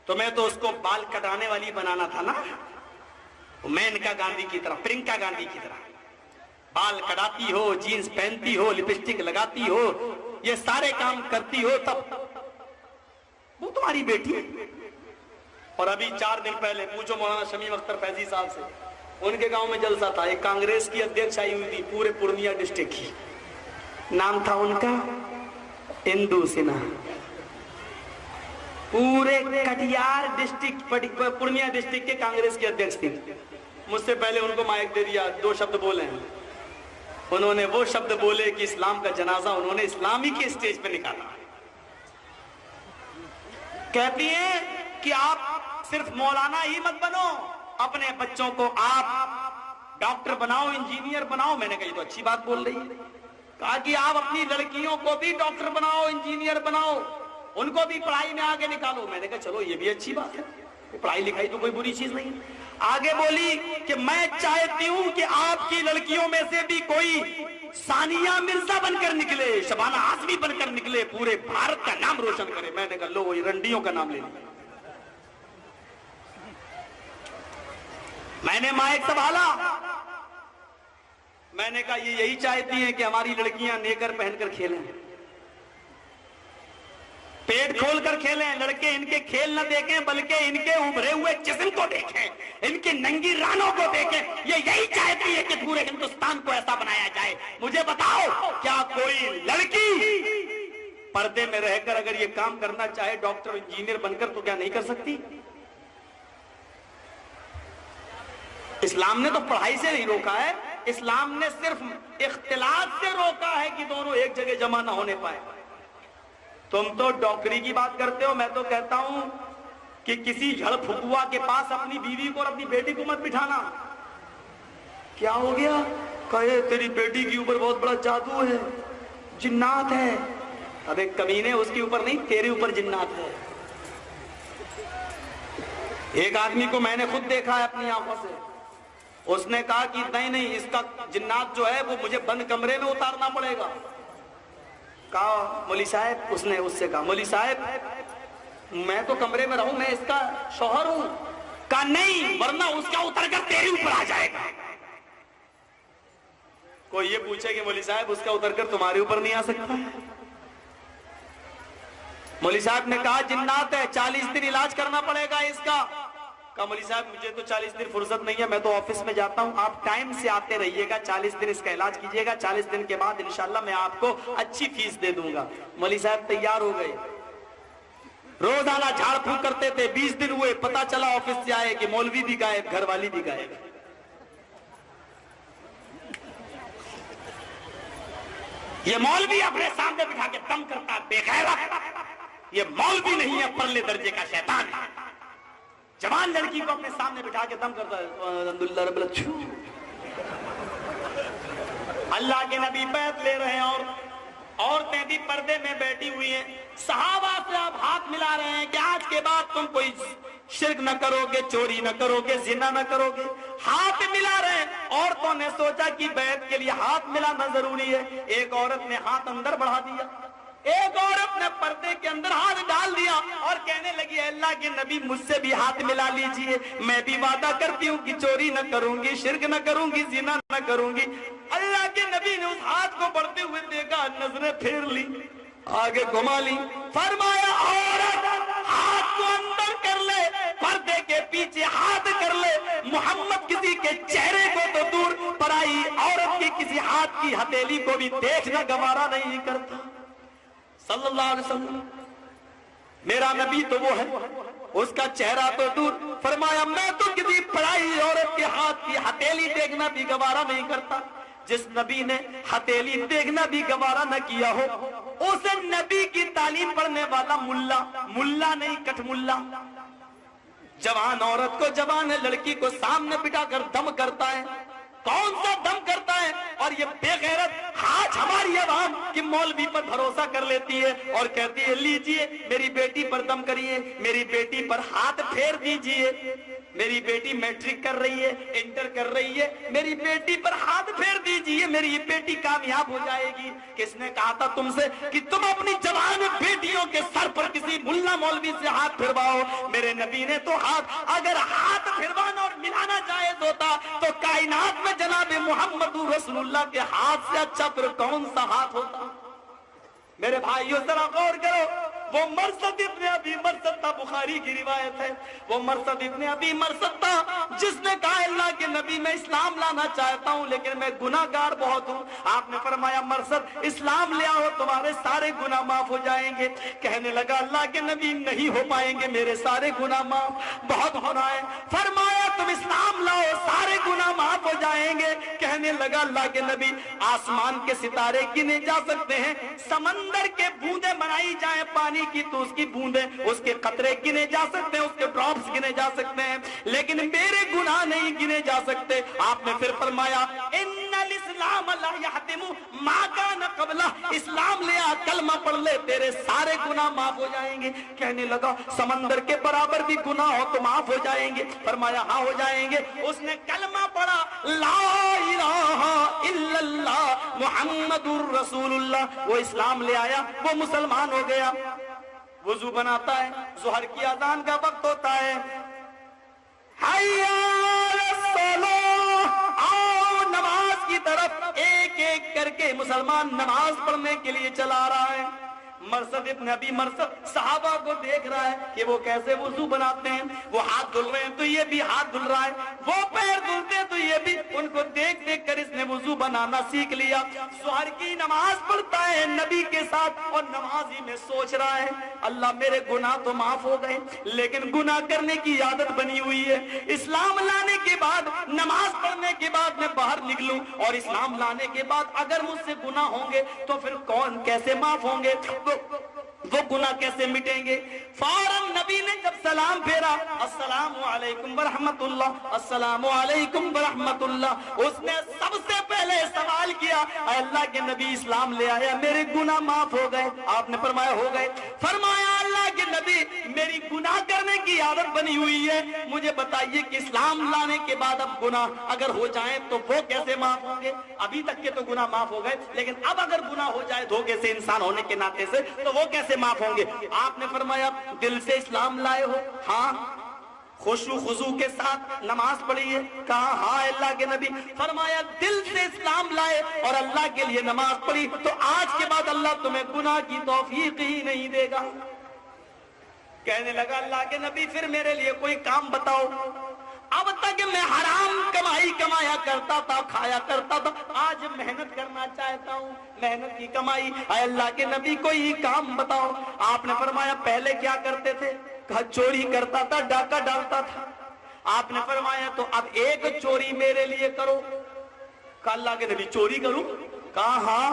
تمہیں تو اس کو بال کٹانے والی بنانا تھا نا، مینکا گاندھی کی طرح، پرینکا گاندھی کی طرح بال کٹاتی ہو، جینز پہنتی ہو، لپسٹک لگاتی ہو، یہ سارے کام کرتی ہو، تب وہ تمہاری بیٹی ہے۔ اور ابھی 4 دن پہلے پوچھو مولانا شمیم اختر فیضی صاحب سے، ان کے گاؤں میں جلسہ تھا، ایک کانگریس کی ادھیکش آئی ہوئی تھی پورے پورنیہ ڈسٹرکٹ کی، نام تھا ان کا اندو سنہا، پورے کٹیہار ڈسٹرکٹ پورنیہ ڈسٹرکٹ کے کانگریس کی ادھیکش تھی، مجھ سے پہلے ان کو مائک دے دیا، 2 شبد بولے ہیں، انہوں نے وہ شبد بولے کہ اسلام کا جنازہ انہوں نے اسلامی کے اسٹیج پہ نکالا، کہتی ہیں کہ آپ صرف مولانا ہی مت بنو، اپنے بچوں کو آپ ڈاکٹر بناؤ، انجینئر بناؤ، میں نے کہا یہ تو اچھی بات بول رہی ہے، کہا کہ آپ اپنی لڑکیوں کو بھی ڈاکٹر بناؤ، انجینئر بناؤ، ان کو بھی پڑھائی میں آگے نکالو، میں نے کہا چلو یہ بھی اچھی بات ہے، پڑھائی لکھائی تو کوئی بری چیز نہیں، آگے بولی کہ میں چاہتی ہوں کہ آپ کی لڑکیوں میں سے بھی کوئی ثانیہ مرزا بن کر نکلے، شبانہ آزمی بن کر نکلے، پورے بھارت کا نام روشن کرے، میں نے کہا لو وہی رنڈیوں کا نام لے لیا، میں نے مائک سنبھالا، میں نے کہا یہ یہی چاہتی ہیں کہ ہماری لڑکیاں نیکر پہن کر کھیلیں، پیٹ کھول کر کھیلیں، لڑکے ان کے کھیل نہ دیکھیں بلکہ ان کے ابھرے ہوئے جسم کو دیکھیں، ان کی ننگی رانوں کو دیکھیں، یہ یہی چاہتی ہے کہ پورے ہندوستان کو ایسا بنایا جائے۔ مجھے بتاؤ کیا کوئی لڑکی پردے میں رہ کر اگر یہ کام کرنا چاہے ڈاکٹر انجینئر بن کر تو کیا نہیں کر سکتی؟ اسلام نے تو پڑھائی سے نہیں روکا ہے، اسلام نے صرف اختلاط سے روکا ہے کہ دونوں ایک جگہ جمع نہ ہونے پائے۔ تم تو ڈاکٹری کی بات کرتے ہو، میں تو کہتا ہوں کہ کسی جھڑ پھکوا کے پاس اپنی بیوی کو اور اپنی بیٹی کو مت بٹھانا۔ کیا ہو گیا؟ کہے تیری بیٹی کے اوپر بہت بڑا جادو ہے، جنات ہے۔ ابے کمینے، اس کے اوپر نہیں تیرے اوپر جنات ہے۔ ایک آدمی کو میں نے خود دیکھا ہے اپنی آنکھوں سے، اس نے کہا کہ نہیں اس کا جنات جو ہے وہ مجھے بند کمرے میں اتارنا پڑے گا۔ کہا مولی صاحب، اس نے اس سے کہا مولی صاحب میں تو کمرے میں رہوں، میں اس کا شوہر ہوں۔ کہا نہیں، ورنہ اس کا اتر کر تیرے اوپر آ جائے گا۔ کوئی یہ پوچھے کہ مولی صاحب اس کا اتر کر تمہارے اوپر نہیں آ سکتا؟ مولی صاحب نے کہا جنات ہے، 40 دن علاج کرنا پڑے گا اس کا۔ کہا مولی صاحب مجھے تو 40 دن فرصت نہیں ہے، میں تو آفس میں جاتا ہوں، آپ ٹائم سے آتے رہیے گا، 40 دن اس کا علاج کیجئے گا، 40 دن کے بعد انشاءاللہ میں آپ کو اچھی فیس دے دوں گا۔ مولی صاحب تیار ہو گئے، روزانہ جھاڑ پھونک کرتے تھے، 20 دن ہوئے، پتا چلا آفس سے آئے کہ مولوی بھی غائب، گھر والی بھی غائب۔ یہ مولوی اپنے سامنے بٹھا کے دم کرتا بے غیرت، یہ مولوی نہیں ہے، پرلے درجے کا شیطان ہے۔ جوان لڑکی کو اپنے سامنے بٹھا کے دم کرتا ہے، الحمدللہ رب العالمین۔ اللہ کے نبی بیعت لے رہے ہیں اور عورتیں بھی پردے میں بیٹھی ہوئی ہیں، صحابہ سے آپ ہاتھ ملا رہے ہیں کہ آج کے بعد تم کوئی شرک نہ کرو گے، چوری نہ کرو گے، زنا نہ کرو گے، ہاتھ ملا رہے ہیں۔ عورتوں نے سوچا کہ بیعت کے لیے ہاتھ ملانا ضروری ہے، ایک عورت نے ہاتھ اندر بڑھا دیا، ایک عورت نے پردے کے اندر ہاتھ ڈال دیا اور کہنے لگی اللہ کے نبی مجھ سے بھی ہاتھ ملا لیجئے، میں بھی وعدہ کرتی ہوں کہ چوری نہ کروں گی، شرک نہ کروں گی، زنا نہ کروں گی۔ اللہ کے نبی نے اس ہاتھ کو بڑھتے ہوئے دیکھا، نظریں پھیر لی، آگے گھما لی، فرمایا عورت ہاتھ کو اندر کر لے، پردے کے پیچھے ہاتھ کر لے، محمد کسی کے چہرے کو تو دور، پرائی عورت کی کسی ہاتھ کی ہتھیلی کو بھی دیکھنا گوارا نہیں کرتا، صلی اللہ علیہ وسلم۔ میرا نبی تو وہ ہے، اس کا چہرہ تو دور. فرمایا میں تو کسی پڑھائی عورت کے ہاتھ کی ہتھیلی دیکھنا بھی گوارا نہیں کرتا. جس نبی نے ہتھیلی دیکھنا بھی گوارا نہ کیا ہو اسے نبی کی تعلیم پڑھنے والا ملا نہیں کٹ ملا. جوان عورت کو، جوان لڑکی کو سامنے بٹھا کر دم کرتا ہے. کون سا دم کرتا ہے؟ اور یہ بے غیرت آج ہماری عوام کی مولوی پر بھروسہ کر لیتی ہے اور کہتی ہے لیجئے میری بیٹی پر دم کریے، میری بیٹی پر ہاتھ پھیر دیجئے، میری بیٹی میٹرک کر رہی ہے، انٹر کر رہی ہے، میری بیٹی پر ہاتھ پھیر دیجئے، میری بیٹی کامیاب ہو جائے گی. کس نے کہا تھا تم سے کہ تم اپنی جوان بیٹیوں کے سر پر کسی ملا مولوی سے ہاتھ پھرواؤ؟ میرے نبی نے تو اگر ہاتھ پھروانا اور ملانا جائز ہوتا تو کائنات میں جناب محمد رسول اللہ کے ہاتھ سے اچھا پھر کون سا ہاتھ ہوتا؟ میرے بھائیو ذرا غور کرو. وہ مرثد ابن ابی مرثد تھا، بخاری کی روایت ہے. وہ مرثد ابن ابی مرثد تھا جس نے کہا اللہ کے نبی میں اسلام لانا چاہتا ہوں لیکن میں گناہگار بہت ہوں. آپ نے فرمایا مرثد اسلام لے آؤ تمہارے سارے گناہ معاف ہو جائیں گے. کہنے لگا اللہ کے نبی نہیں ہو پائیں گے، میرے سارے گناہ معاف، بہت گناہ ہے. فرمایا تم اسلام لاؤ سارے گناہ معاف ہو جائیں گے. کہنے لگا اللہ کے نبی آسمان کے ستارے گنے جا سکتے ہیں، سمندر کے بوندیں بنائی جائیں پانی کی تو اس کی بوندیں، اس کے قطرے گنے جا سکتے ہیں، اس کے ڈراپس گنے جا سکتے ہیں، لیکن میرے گناہ نہیں گنے جا سکتے. آپ نے پھر فرمایا ان الاسلام لا یحتم ما کان قبلہ، اسلام لے آ کلمہ پڑھ لے تیرے سارے گناہ معاف ہو جائیں گے. کہنے لگا سمندر کے برابر بھی گناہ ہو تو معاف ہو جائیں گے؟ فرمایا ہاں ہو جائیں گے. اس نے کلمہ پڑھا لا الہ الا اللہ محمد الرسول اللہ، وہ اسلام لے آیا، وہ مسلمان ہو گیا. وضو بناتا ہے، ظہر کی اذان کا وقت ہوتا ہے، حی علی الصلاۃ، آؤ نماز کی طرف. ایک ایک کر کے مسلمان نماز پڑھنے کے لیے چلا رہا ہے. مرثد ابن ابی مرثد صحابہ کو دیکھ رہا ہے کہ وہ کیسے وضو بناتے ہیں. وہ ہاتھ دھل رہے ہیں تو یہ بھی ہاتھ دھل رہا ہے، وہ پیر دھلتے ہیں تو یہ بھی. ان کو دیکھ دیکھ کر اس نے وضو بنانا سیکھ لیا. ظہر کی نماز پڑھتا ہے نبی کے ساتھ اور نمازی میں سوچ رہا ہے اللہ میرے گناہ تو معاف ہو گئے لیکن گناہ کرنے کی عادت بنی ہوئی ہے. اسلام لانے کے بعد، نماز پڑھنے کے بعد میں باہر نکلوں اور اسلام لانے کے بعد اگر مجھ سے گناہ ہوں گے تو پھر کون کیسے معاف ہوں گے؟ وہ گناہ کیسے مٹیں گے؟ فوراً نبی نے جب سلام پھیرا السلام علیکم ورحمت اللہ، السلام علیکم ورحمت اللہ، اس نے سب سے پہلے سوال کیا اے اللہ کے نبی اسلام لے آیا میرے گناہ معاف ہو گئے؟ آپ نے فرمایا ہو گئے. فرمایا اللہ کے نبی میری گناہ کرنے کی عادت بنی ہوئی ہے، مجھے بتائیے کہ اسلام لانے کے بعد اب گناہ اگر ہو جائیں تو وہ کیسے معاف ہوں گے؟ ابھی تک کے تو گناہ معاف ہو گئے لیکن اب اگر گناہ ہو جائے دھوکے سے انسان ہونے کے ناطے سے تو وہ کیسے معاف ہوں گے؟ آپ نے فرمایا دل سے اسلام لائے ہو؟ ہاں. خشوع خضوع کے ساتھ نماز پڑھی ہے؟ کہا ہاں اللہ کے نبی. فرمایا دل سے اسلام لائے اور اللہ کے لیے نماز پڑھی تو آج کے بعد اللہ تمہیں گناہ کی توفیق ہی نہیں دے گا. کہنے لگا اللہ کے نبی پھر میرے لیے کوئی کام بتاؤ. اب تک میں حرام کمائی کمایا کرتا تھا، کھایا کرتا تھا، آج محنت کرنا چاہتا ہوں، محنت کی کمائی. اے اللہ کے نبی کوئی کام بتاؤ. آپ نے فرمایا پہلے کیا کرتے تھے؟ کہا چوری کرتا تھا، ڈاکہ ڈالتا تھا. آپ نے فرمایا تو اب ایک چوری میرے لیے کرو. کہا اللہ کے نبی چوری کروں؟ کہا ہاں.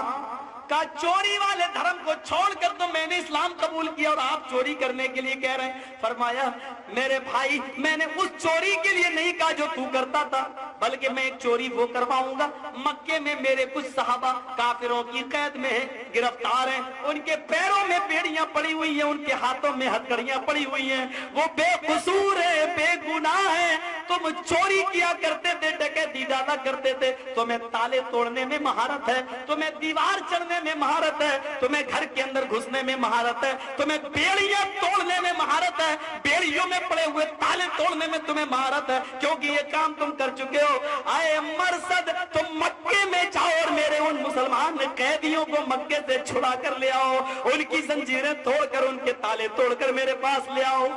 کہا چوری والے دھرم کو چھوڑ کر تو میں نے اسلام قبول کیا اور آپ چوری کرنے کے لیے کہہ رہے ہیں. فرمایا میرے بھائی میں نے اس چوری کے لیے نہیں کہا جو تو کرتا تھا بلکہ میں ایک چوری وہ کرواؤں گا. مکے میں میرے کچھ صحابہ کافروں کی قید میں ہیں، گرفتار ہیں، ان کے پیروں میں بیڑیاں پڑی ہوئی ہیں، ان کے ہاتھوں میں ہتھکڑیاں پڑی ہوئی ہیں، وہ بے قصور ہے، بے گناہ ہے. تم چوری کیا کرتے تھے، ڈکیتی ڈالا کرتے تھے، تمہیں تالے توڑنے میں مہارت ہے، تمہیں دیوار چڑھنے میں مہارت ہے، تمہیں گھر کے اندر گھسنے میں مہارت ہے، تمہیں بیڑیاں توڑنے میں مہارت ہے، بیڑیوں میں پڑے ہوئے تالے توڑنے میں تمہیں مہارت ہے کیونکہ یہ کام تم کر چکے ہو. اے مرثد تم مکے میں جاؤ اور میرے ان مسلمان قیدیوں کو مکے سے چھڑا کر لے آؤ، ان کی زنجیریں توڑ کر ان کے تالے توڑ کر میرے پاس لے آؤ،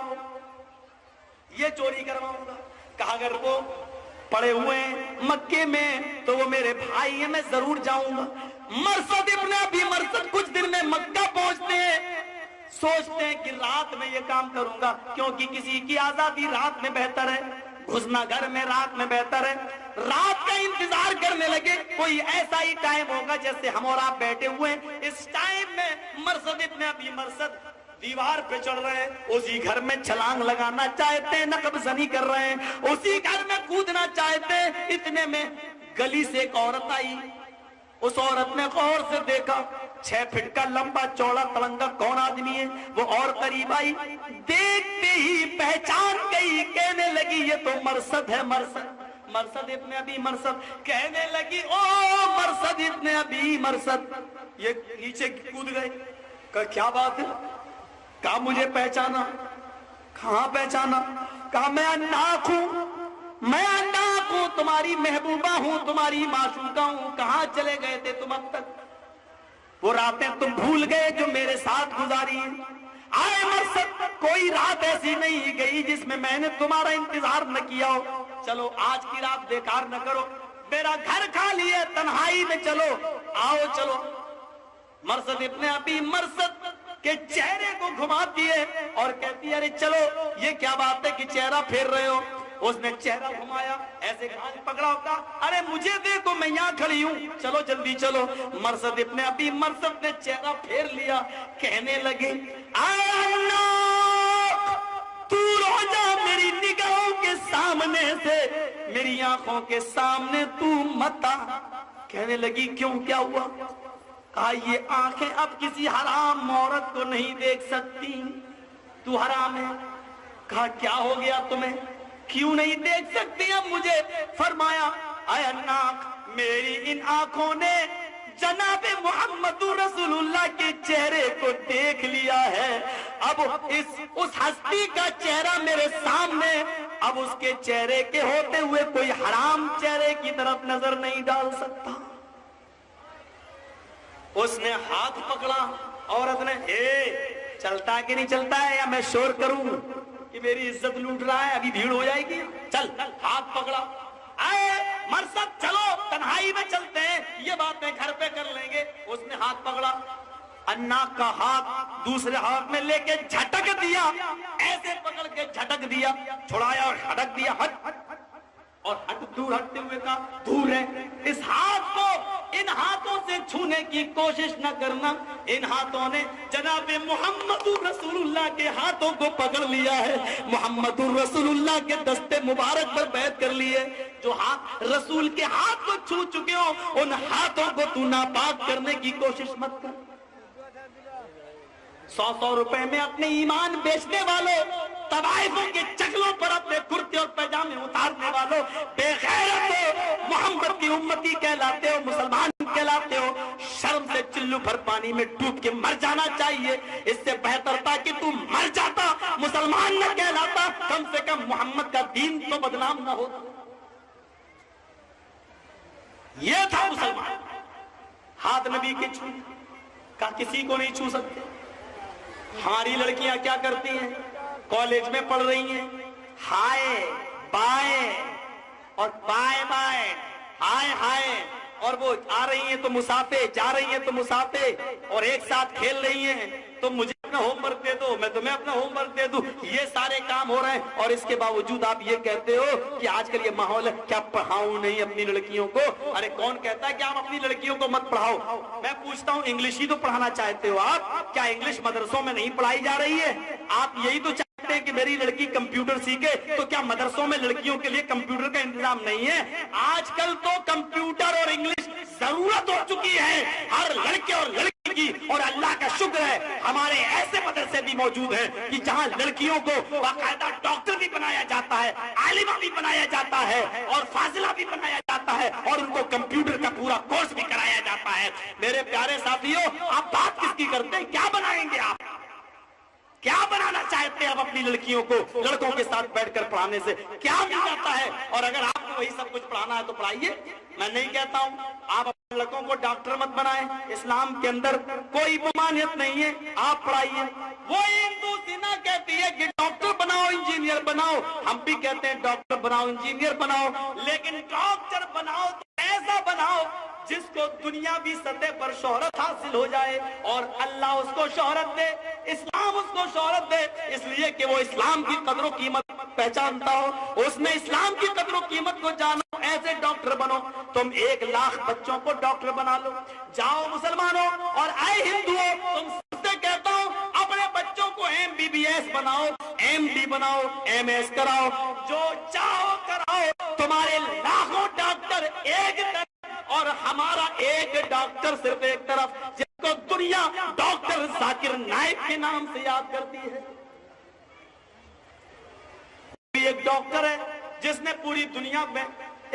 یہ چوری کرواؤں گا. کہا اگر وہ پڑے ہوئے مکے میں تو وہ میرے بھائی ہیں، میں ضرور جاؤں گا. مرثد ابن ابی مرثد کچھ دن میں مکہ پہنچتے ہیں. سوچتے ہیں کہ رات میں یہ کام کروں گا، کیونکہ کسی کی آزادی رات میں بہتر ہے، گھسنا گھر میں رات میں بہتر ہے، رات کا انتظار کرنے لگے کوئی ایسا ہی ٹائم ہوگا جیسے ہم اور آپ بیٹھے ہوئے ہیں، اس ٹائم میں مرثد ابن ابی مرثد دیوار پہ چڑھ رہے ہیں، اسی گھر میں چھلانگ لگانا چاہتے ہیں، نقب زنی کر رہے ہیں، اسی گھر میں کودنا چاہتے ہیں، اتنے میں گلی سے ایک عورت آئی، اس عورت نے غور سے دیکھا 6 فٹ کا لمبا چوڑا تلنگا کون آدمی ہے، وہ اور قریب آئی، دیکھتے ہی پہچان گئی، کہنے لگی یہ تو مرثد ہے، مرثد ابن ابی مرثد، کہنے لگی او مرثد ابن ابی مرثد، یہ نیچے کود گئے، کہا کیا بات ہے، کہا مجھے پہچانا، کہاں پہچانا، کہا میں ناک ہوں، میں ناک ہوں، تمہاری محبوبہ ہوں، تمہاری معشوقہ ہوں، کہاں چلے گئے تھے تم اب تک، وہ راتیں تم بھول گئے جو میرے ساتھ گزاری ہیں، آئے مرثد کوئی رات ایسی نہیں گئی جس میں نے تمہارا انتظار نہ کیا ہو، چلو آج کی رات بیکار نہ کرو، میرا گھر خالی ہے، تنہائی میں چلو، آؤ چلو، مرثد ابن ابی مرثد کے چہرے کو گھماتی ہے اور کہتی ہے ارے چلو، یہ کیا بات ہے کہ چہرہ پھیر رہے ہو، اس نے چہرہ گھمایا، ایسے ہاتھ پکڑا ہوگا، ارے مجھے دیکھو میں یہاں کھڑی ہوں، چلو جلدی چلو، مرثد ابن ابی مرثد نے چہرہ پھیر لیا، کہنے لگے اے اللہ دور ہو جا میری نگاہوں کے سامنے سے، میری آنکھوں کے سامنے تو مت آ، کہنے لگی کیوں کیا ہوا، کہا یہ آنکھیں اب کسی حرام عورت کو نہیں دیکھ سکتی، تو حرام ہے، کہا کیا ہو گیا تمہیں، کیوں نہیں دیکھ سکتی اب مجھے، فرمایا اے ناک میری ان آنکھوں نے جناب محمد رسول اللہ کے چہرے کو دیکھ لیا ہے، اب اس ہستی کا چہرہ میرے سامنے، اب اس کے چہرے کے ہوتے ہوئے کوئی حرام چہرے کی طرف نظر نہیں ڈال سکتا، اس نے ہاتھ پکڑا، عورت نے چلتا ہے کہ نہیں چلتا ہے، یا میں شور کروں کہ میری عزت لوٹ رہا ہے، ابھی بھیڑ ہو جائے گی، چل ہاتھ پکڑا، اے مرثد چلو تنہائی میں چلتے ہیں، یہ باتیں گھر پہ کر لیں گے، اس نے ہاتھ پکڑا، ناک کا ہاتھ دوسرے ہاتھ میں لے کے جھٹک دیا، ایسے پکڑ کے جھٹک دیا، چھڑایا اور ہٹک دیا، اور دور ہٹتے ہوئے کا دور ہے، اس ہاتھ کو ان ہاتھوں سے چھونے کی کوشش نہ کرنا، ان ہاتھوں نے جناب محمد رسول اللہ کے ہاتھوں کو پکڑ لیا ہے، محمد رسول اللہ کے دستے مبارک پر بیعت کر لیے، جو ہاتھ رسول کے ہاتھ کو چھو چکے ہو ان ہاتھوں کو تو ناپاک کرنے کی کوشش مت کر، 100 روپے میں اپنے ایمان بیچنے والوں، طوائفوں کے چکلوں پر اپنے کرتے اور پیجامے اتارنے والوں، بے غیرت ہو، محمد کی امتی کہلاتے ہو، مسلمان کہلاتے ہو، شرم سے چلو بھر پانی میں ڈوب کے مر جانا چاہیے، اس سے بہتر تھا کہ تم مر جاتا، مسلمان نہ کہلاتا، کم سے کم محمد کا دین تو بدنام نہ ہوتا، یہ تھا مسلمان، ہاتھ نبی کے چھو کا کسی کو نہیں چھو سکتے، ہماری لڑکیاں کیا کرتی ہیں، کالج میں پڑھ رہی ہیں، ہائے بائیں اور بائیں بائیں، ہائے ہائے، اور وہ آ رہی ہیں تو مسافے، جا رہی ہیں تو مسافے، اور ایک ساتھ کھیل رہی ہیں، تو مجھے اپنا ہوم ورک دے دو، میں تمہیں اپنا ہوم ورک دے دوں، یہ سارے کام ہو رہے ہیں، اور اس کے باوجود آپ یہ کہتے ہو کہ آج کل یہ ماحول ہے، کیا پڑھاؤں نہیں اپنی لڑکیوں کو، ارے کون کہتا ہے کہ آپ اپنی لڑکیوں کو مت پڑھاؤ، میں پوچھتا ہوں انگلش ہی تو پڑھانا چاہتے ہو آپ، کیا انگلش مدرسوں میں نہیں پڑھائی جا رہی ہے، آپ یہی تو چاہتے ہیں کہ میری لڑکی کمپیوٹر سیکھے، تو کیا مدرسوں میں لڑکیوں کے لیے کمپیوٹر کا انتظام نہیں ہے، آج کل تو کمپیوٹر اور انگلش ضرورت ہو چکی ہے ہر لڑکے اور لڑکی کی، اور اللہ کا شکر ہے ہمارے ایسے مدرسے بھی موجود ہیں کہ جہاں لڑکیوں کو باقاعدہ ڈاکٹر بھی بنایا جاتا ہے، عالمہ بھی بنایا جاتا ہے، اور فاضلہ بھی بنایا جاتا ہے، اور ان کو کمپیوٹر کا پورا کورس بھی کرایا جاتا ہے، میرے پیارے ساتھیوں آپ بات کس کی کرتے ہیں، کیا بنائیں گے آپ، کیا بنانا چاہتے ہیں آپ اپنی لڑکیوں کو، لڑکوں کے ساتھ بیٹھ کر پڑھانے سے کیا مل جاتا ہے، اور اگر آپ کو وہی سب کچھ پڑھانا ہے تو پڑھائیے، میں نہیں کہتا ہوں آپ اپنے لڑکوں کو ڈاکٹر مت بنائیں، اسلام کے اندر کوئی ممانعت نہیں ہے، آپ پڑھائیے، وہ ہندو سینا کہتی ہے کہ ڈاکٹر بناؤ انجینئر بناؤ، ہم بھی کہتے ہیں ڈاکٹر بناؤ انجینئر بناؤ، لیکن ڈاکٹر بناؤ تو ایسا بناؤ جس کو دنیاوی سطح پر شہرت حاصل ہو جائے اور اللہ اس کو شہرت دے، اسلام اس کو شہرت دے، اس لیے کہ وہ اسلام کی قدر و قیمت پہچانتا ہو، اس نے اسلام کی قدر و قیمت کو جانا۔ ایسے ڈاکٹر بنو، تم 1,00,000 بچوں کو ڈاکٹر بنا لو۔ جاؤ مسلمانوں اور اے ہندوؤں، تم سب سے کہتا ہوں اپنے بچوں کو MBBS بناؤ، MD بناؤ، MS کراؤ، جو چاہو کراؤ، تمہارے لاکھوں ڈاکٹر ایک طرف اور ہمارا ایک ڈاکٹر صرف ایک طرف، جس کو دنیا ڈاکٹر ذاکر نائک کے نام سے یاد کرتی ہے۔ ایک ڈاکٹر ہے جس نے پوری دنیا میں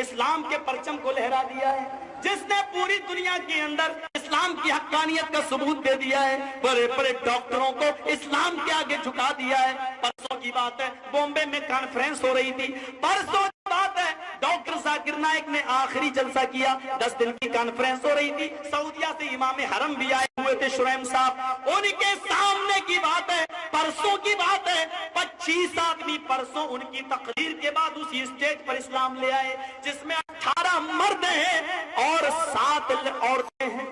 اسلام کے پرچم کو لہرا دیا ہے، جس نے پوری دنیا کے اندر اسلام کی حقانیت کا ثبوت دے دیا ہے، بڑے بڑے ڈاکٹروں کو اسلام کے آگے جھکا دیا ہے۔ پرسوں کی بات ہے، بامبے میں کانفرنس ہو رہی تھی، پرسوں کی بات ہے، ڈاکٹر ذاکر نائک نے آخری جلسہ کیا، 10 دن کی کانفرنس ہو رہی تھی، سعودیہ سے امام حرم بھی آئے ہوئے تھے شریم صاحب، ان کے سامنے کی بات ہے، پرسوں کی بات ہے، 25 آدمی پرسوں ان کی تقریر کے بعد اسی اسٹیج پر اسلام لے آئے، جس میں 18 مرد ہیں اور 7 عورتیں ہیں۔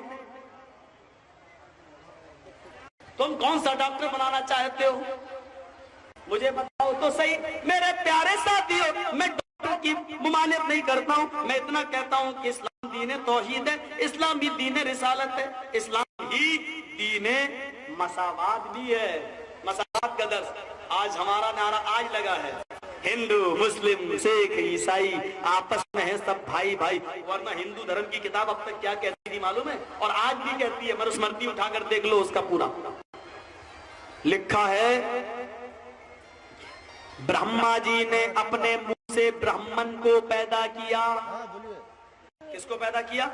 تم کون سا ڈاکٹر بنانا چاہتے ہو؟ مجھے بتاؤ تو صحیح میرے پیارے ساتھیوں، میں ڈاکٹر کی ممانعت نہیں کرتا ہوں، میں اتنا کہتا ہوں کہ اسلام دین توحید ہے، اسلام بھی دین رسالت ہے، اسلام ہی دین مساوات بھی ہے۔ مساوات کا درس آج ہمارا نعرہ آج لگا ہے، ہندو مسلم سکھ عیسائی آپس میں ہیں سب بھائی بھائی، ورنہ ہندو دھرم کی کتاب اب تک کیا کہتی تھی معلوم ہے، اور آج بھی کہتی ہے، مرسمرتی اٹھا کر دیکھ لو، اس کا پورا لکھا ہے، برہما جی نے اپنے منہ سے برہمن کو پیدا کیا۔ کس کو پیدا کیا؟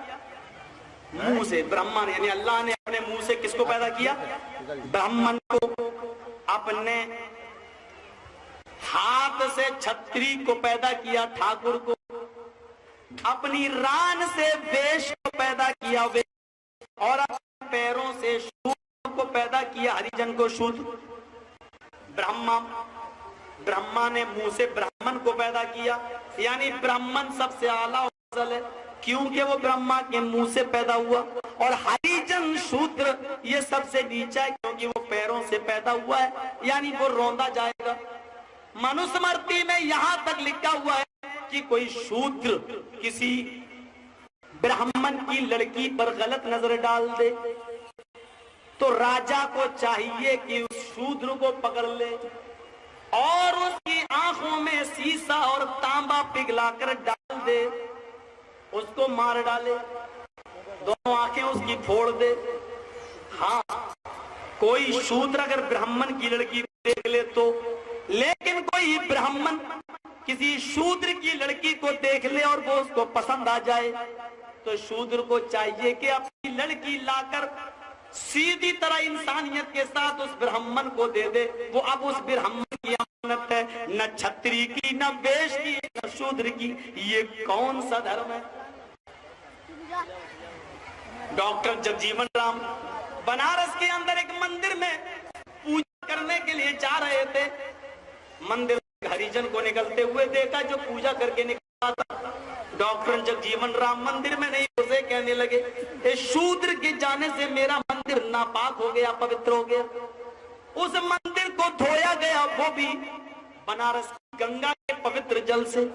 منہ سے، برہمن یعنی اللہ نے اپنے منہ سے کس کو پیدا کیا؟ برہمن کو۔ اپنے ہاتھ سے چھتری کو پیدا کیا، ٹھاکر کو۔ اپنی ران سے ویش کو پیدا کیا، اور اپنے پیروں سے شودر کو پیدا کیا، ہریجن کو شودر۔ برہما نے منہ سے برہمن کو پیدا کیا، یعنی برہمن سب سے اعلیٰ افضل ہے کیونکہ وہ برہما کے منہ سے پیدا ہوا، اور ہریجن شودر یہ سب سے نیچا ہے کیونکہ وہ پیروں سے پیدا ہوا ہے، یعنی وہ روندا جائے گا۔ منوسمرتی میں یہاں تک لکھا ہوا ہے کہ کوئی شودر کسی برہمن کی لڑکی پر غلط نظر ڈال دے تو راجا کو چاہیے کہ اس شودر کو پکڑ لے اور اس کی آنکھوں میں سیسا اور تانبا پگھلا کر ڈال دے، اس کو مار ڈالے، دونوں آنکھیں اس کی پھوڑ دے۔ ہاں، کوئی شودر اگر برہمن کی لڑکی دیکھ لے تو، لیکن کوئی برہمن کسی شودر کی لڑکی کو دیکھ لے اور وہ اس کو پسند آ جائے تو شودر کو چاہیے کہ اپنی لڑکی لا کر سیدھی طرح انسانیت کے ساتھ اس برہمن کو دے دے، وہ اب اس برہمن کی امانت ہے، نہ چھتری کی، نہ ویش کی، نہ شودر کی۔ یہ کون سا دھرم ہے؟ ڈاکٹر جگجیون رام بنارس کے اندر ایک مندر میں پوجا کرنے کے لیے جا رہے تھے، مندر ہریجن کو نکلتے ہوئے دیکھا جو پوجا کر کے نکلا تھا۔ ڈاکٹر جگجیون رام مندر میں نہیں اسے کہنے لگے، اے شودر کے جانے سے میرا مندر ناپاک ہو گیا، پوتر ہو گیا۔ اس مندر کو دھویا گیا، وہ بھی بنارس گنگا کے پوتر جل سے۔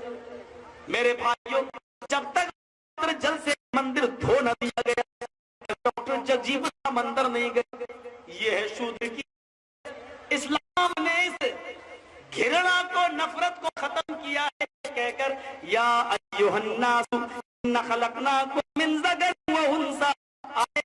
میرے بھائیوں، جب تک پوتر جل سے مندر دھو نہ دیا گیا، ڈاکٹر جگجیون کا مندر نہیں گیا۔ یہ ہے شودر کی۔ اسلام نے اس گھرنا کو، نفرت کو ختم کیا ہے کہہ کر، یا ایھا الناس انا خلقناکم من ذکر و انثی،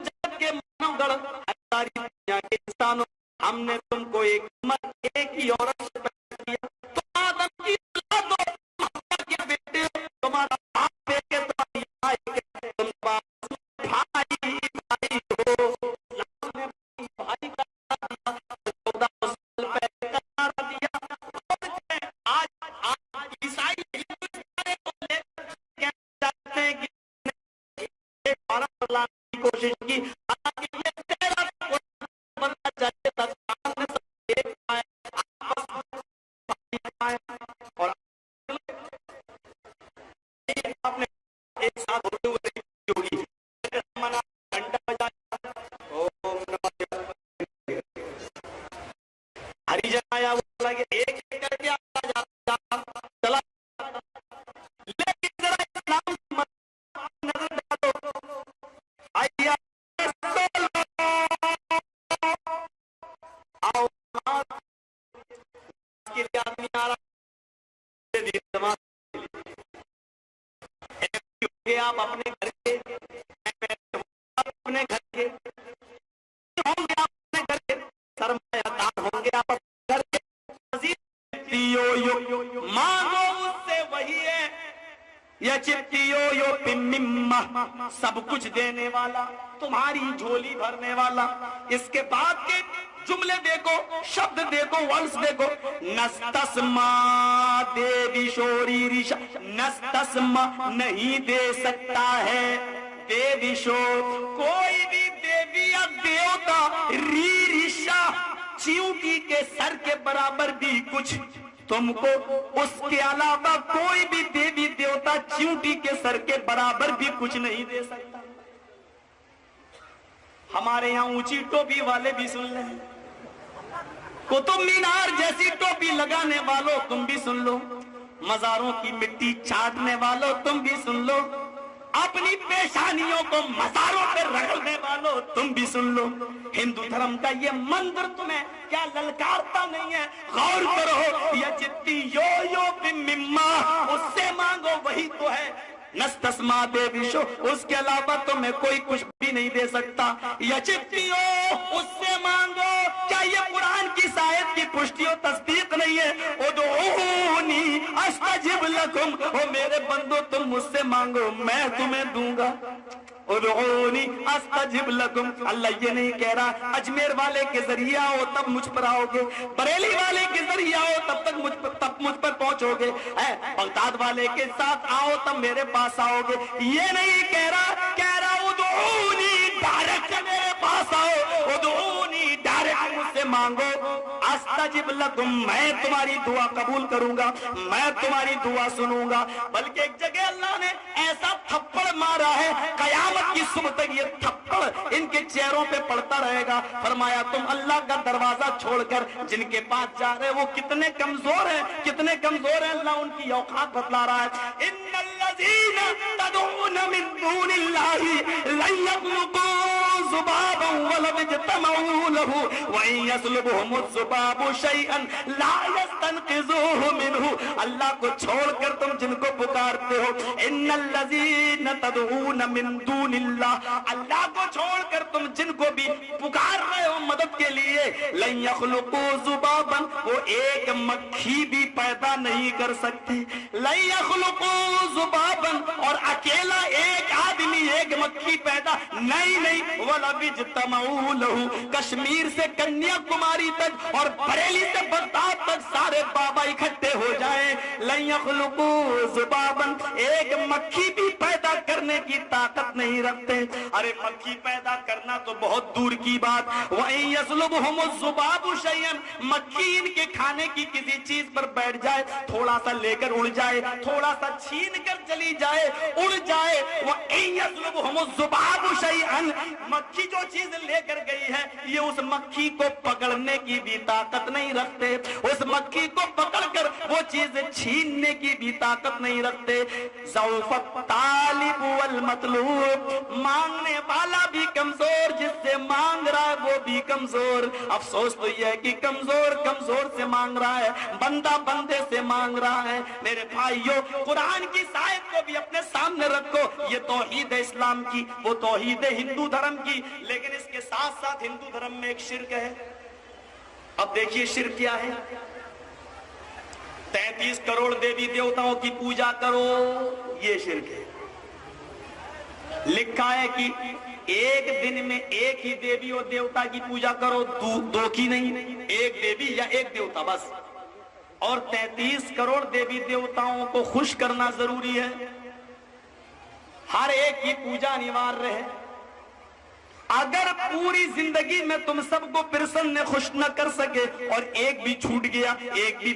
جب کے مانو گڑ ساری دنیا کے انسانوں، ہم نے تم کو ایک مرد ایک ہی عورت سے پیدا کیا، تم آدم کی اولاد ہو، تم حوا کے بیٹے ہو، تمہارا باپ ایک ہے، تمہاری ماں ایک ہے، تم بھائی بھائی ہو۔ اسلام نے بھائی کا کوشش کی، حالانکہ یہ تیرا بننا چاہیے تھا، اور آپ نے آپ اپنے گھر کے، اپنے گھر کے ہوں گے، آپ اپنے گھر کے سرمایہ دار ہوں گے، آپ اپنے گھر کے مانگو اس سے وہی ہے، یا چپتیو یو پمما، سب کچھ دینے والا، تمہاری جھولی بھرنے والا۔ اس کے بعد کے جملے دیکھو، شبد دیکھو، ورڈز دیکھو، نستسما دیوی شوری ریشا، نستسما نہیں دے سکتا ہے، دیوی شو کوئی بھی دیوی یا دیوتا، ری ریشا چیونٹی کے سر کے برابر بھی کچھ تم کو، اس کے علاوہ کوئی بھی دیوی دیوتا چیونٹی کے سر کے برابر بھی کچھ نہیں دے سکتا۔ ہمارے یہاں اونچی ٹوپی والے بھی سن لیں، قطب مینار جیسی ٹوپی لگانے والوں تم بھی سن لو، مزاروں کی مٹی چاٹنے والوں تم بھی سن لو، اپنی پیشانیوں کو مزاروں پہ رگڑنے والوں تم بھی سن لو، ہندو دھرم کا یہ مندر تمہیں کیا للکارتا نہیں ہے؟ غور کرو، یا جتی یو یو بمما، اس سے مانگو وہی تو ہے، نستسما دیوی شو، اس کے علاوہ تمہیں کوئی کچھ بھی نہیں دے سکتا، یا جتی یو، اس سے مانگو۔ کیا یہ قرآن کی آیت کی پشتی و تصدیق نہیں ہے؟ ادعونی استجب لکم، او میرے بندو تم مجھ سے مانگو میں تمہیں دوں گا، ادعونی استجب لکم۔ اللہ یہ نہیں کہہ رہا اجمیر والے کے ذریعے آؤ تب مجھ پر آؤ گے، بریلی والے کے ذریعے آؤ تب مجھ پر پہنچو گے، بغداد والے کے ساتھ آؤ تب میرے پاس آؤ گے، یہ نہیں کہہ رہا ادعونی ڈائریکٹ میرے پاس آؤ، ادعونی ڈائریکٹ مجھ سے مانگو، استجب لکم، میں تمہاری دعا قبول کروں گا، میں تمہاری دعا سنوں گا۔ بلکہ ایک جگہ اللہ نے ایسا تھپڑ مارا ہے، قیامت کی صبح تک یہ تھپڑ ان کے چہروں پہ پڑتا رہے گا۔ فرمایا تم اللہ کا دروازہ چھوڑ کر جن کے پاس جا رہے وہ کتنے کمزور ہیں، کتنے کمزور ہیں، اللہ ان کی اوقات بتلا رہا ہے۔ ان الذین تدعون من دون اللہ لن یخلقوا ذبابا ولو اجتمعوا له وان یسلبهم الذباب شیئا لا یستنقذوه منہ۔ اللہ کو چھوڑ کر تم جن کو پکارتے ہو، ان الذین تدعون من دون اللہ، اللہ کو چھوڑ کر تم جن کو بھی پکار رہے ہو مدد کے لیے، لن یخلقوا ذبابا، وہ ایک مکھی بھی پیدا نہیں کر سکتے، لن یخلقوا ذبابا، اور اکیلا ایک آدمی ایک مکھی پیدا نہیں، وَلَوِ اجْتَمَعُوا لَهُ، کشمیر سے کنیا کماری تک اور بریلی سے بغداد تک سارے بابا اکٹھے ہو جائیں، لن یخلقوا ذبابا، ایک مکھی بھی پیدا کرنے کی طاقت نہیں رکھتے۔ ارے مکھی پیدا کرنا تو بہت دور کی بات، وَإِن يَسْلُبْهُمُ الذُّبَابُ شَيْئًا، مکھی ان کے کھانے کی کسی چیز پر بیٹھ جائے، تھوڑا سا لے کر اڑ جائے، تھوڑا سا چھین کر چلی جائے، اڑ جائے، وَإِن يَسْلُبْهُمُ الذُّبَابُ شَيْئًا، مکھی جو چیز لے کر گئی ہے یہ اس مکھی کو پکڑنے کی بھی طاقت نہیں رکھتے، اس مکھی کو پکڑ کر وہ چیز چھیننے کی بھی طاقت نہیں رکھتے۔ ضعف الطالب والمطلوب، مانگنے والا بھی کمزور، جس سے مانگ رہا ہے وہ بھی کمزور۔ افسوس تو یہ ہے کہ کمزور سے مانگ رہا ہے، بندہ بندے سے مانگ رہا ہے۔ میرے بھائیوں، قرآن کی آیت کو بھی اپنے سامنے رکھو، یہ توحید ہے اسلام کی، وہ توحید ہے ہندو دھرم کی، لیکن اس کے ساتھ ساتھ ہندو دھرم میں ایک شرک ہے۔ اب دیکھیے شرک کیا ہے، 33 کروڑ دیوی دیوتاؤں کی پوجا کرو، یہ شرک ہے۔ لکھا ہے کہ ایک دن میں ایک ہی دیوی اور دیوتا کی پوجا کرو، دو کی نہیں، ایک دیوی یا ایک دیوتا بس، اور 33 کروڑ دیوی دیوتاؤں کو خوش کرنا ضروری ہے، ہر ایک کی پوجا انیواریہ ہے۔ اگر پوری زندگی میں تم سب کو پرسن نے خوش نہ کر سکے اور ایک بھی چھوٹ گیا، ایک بھی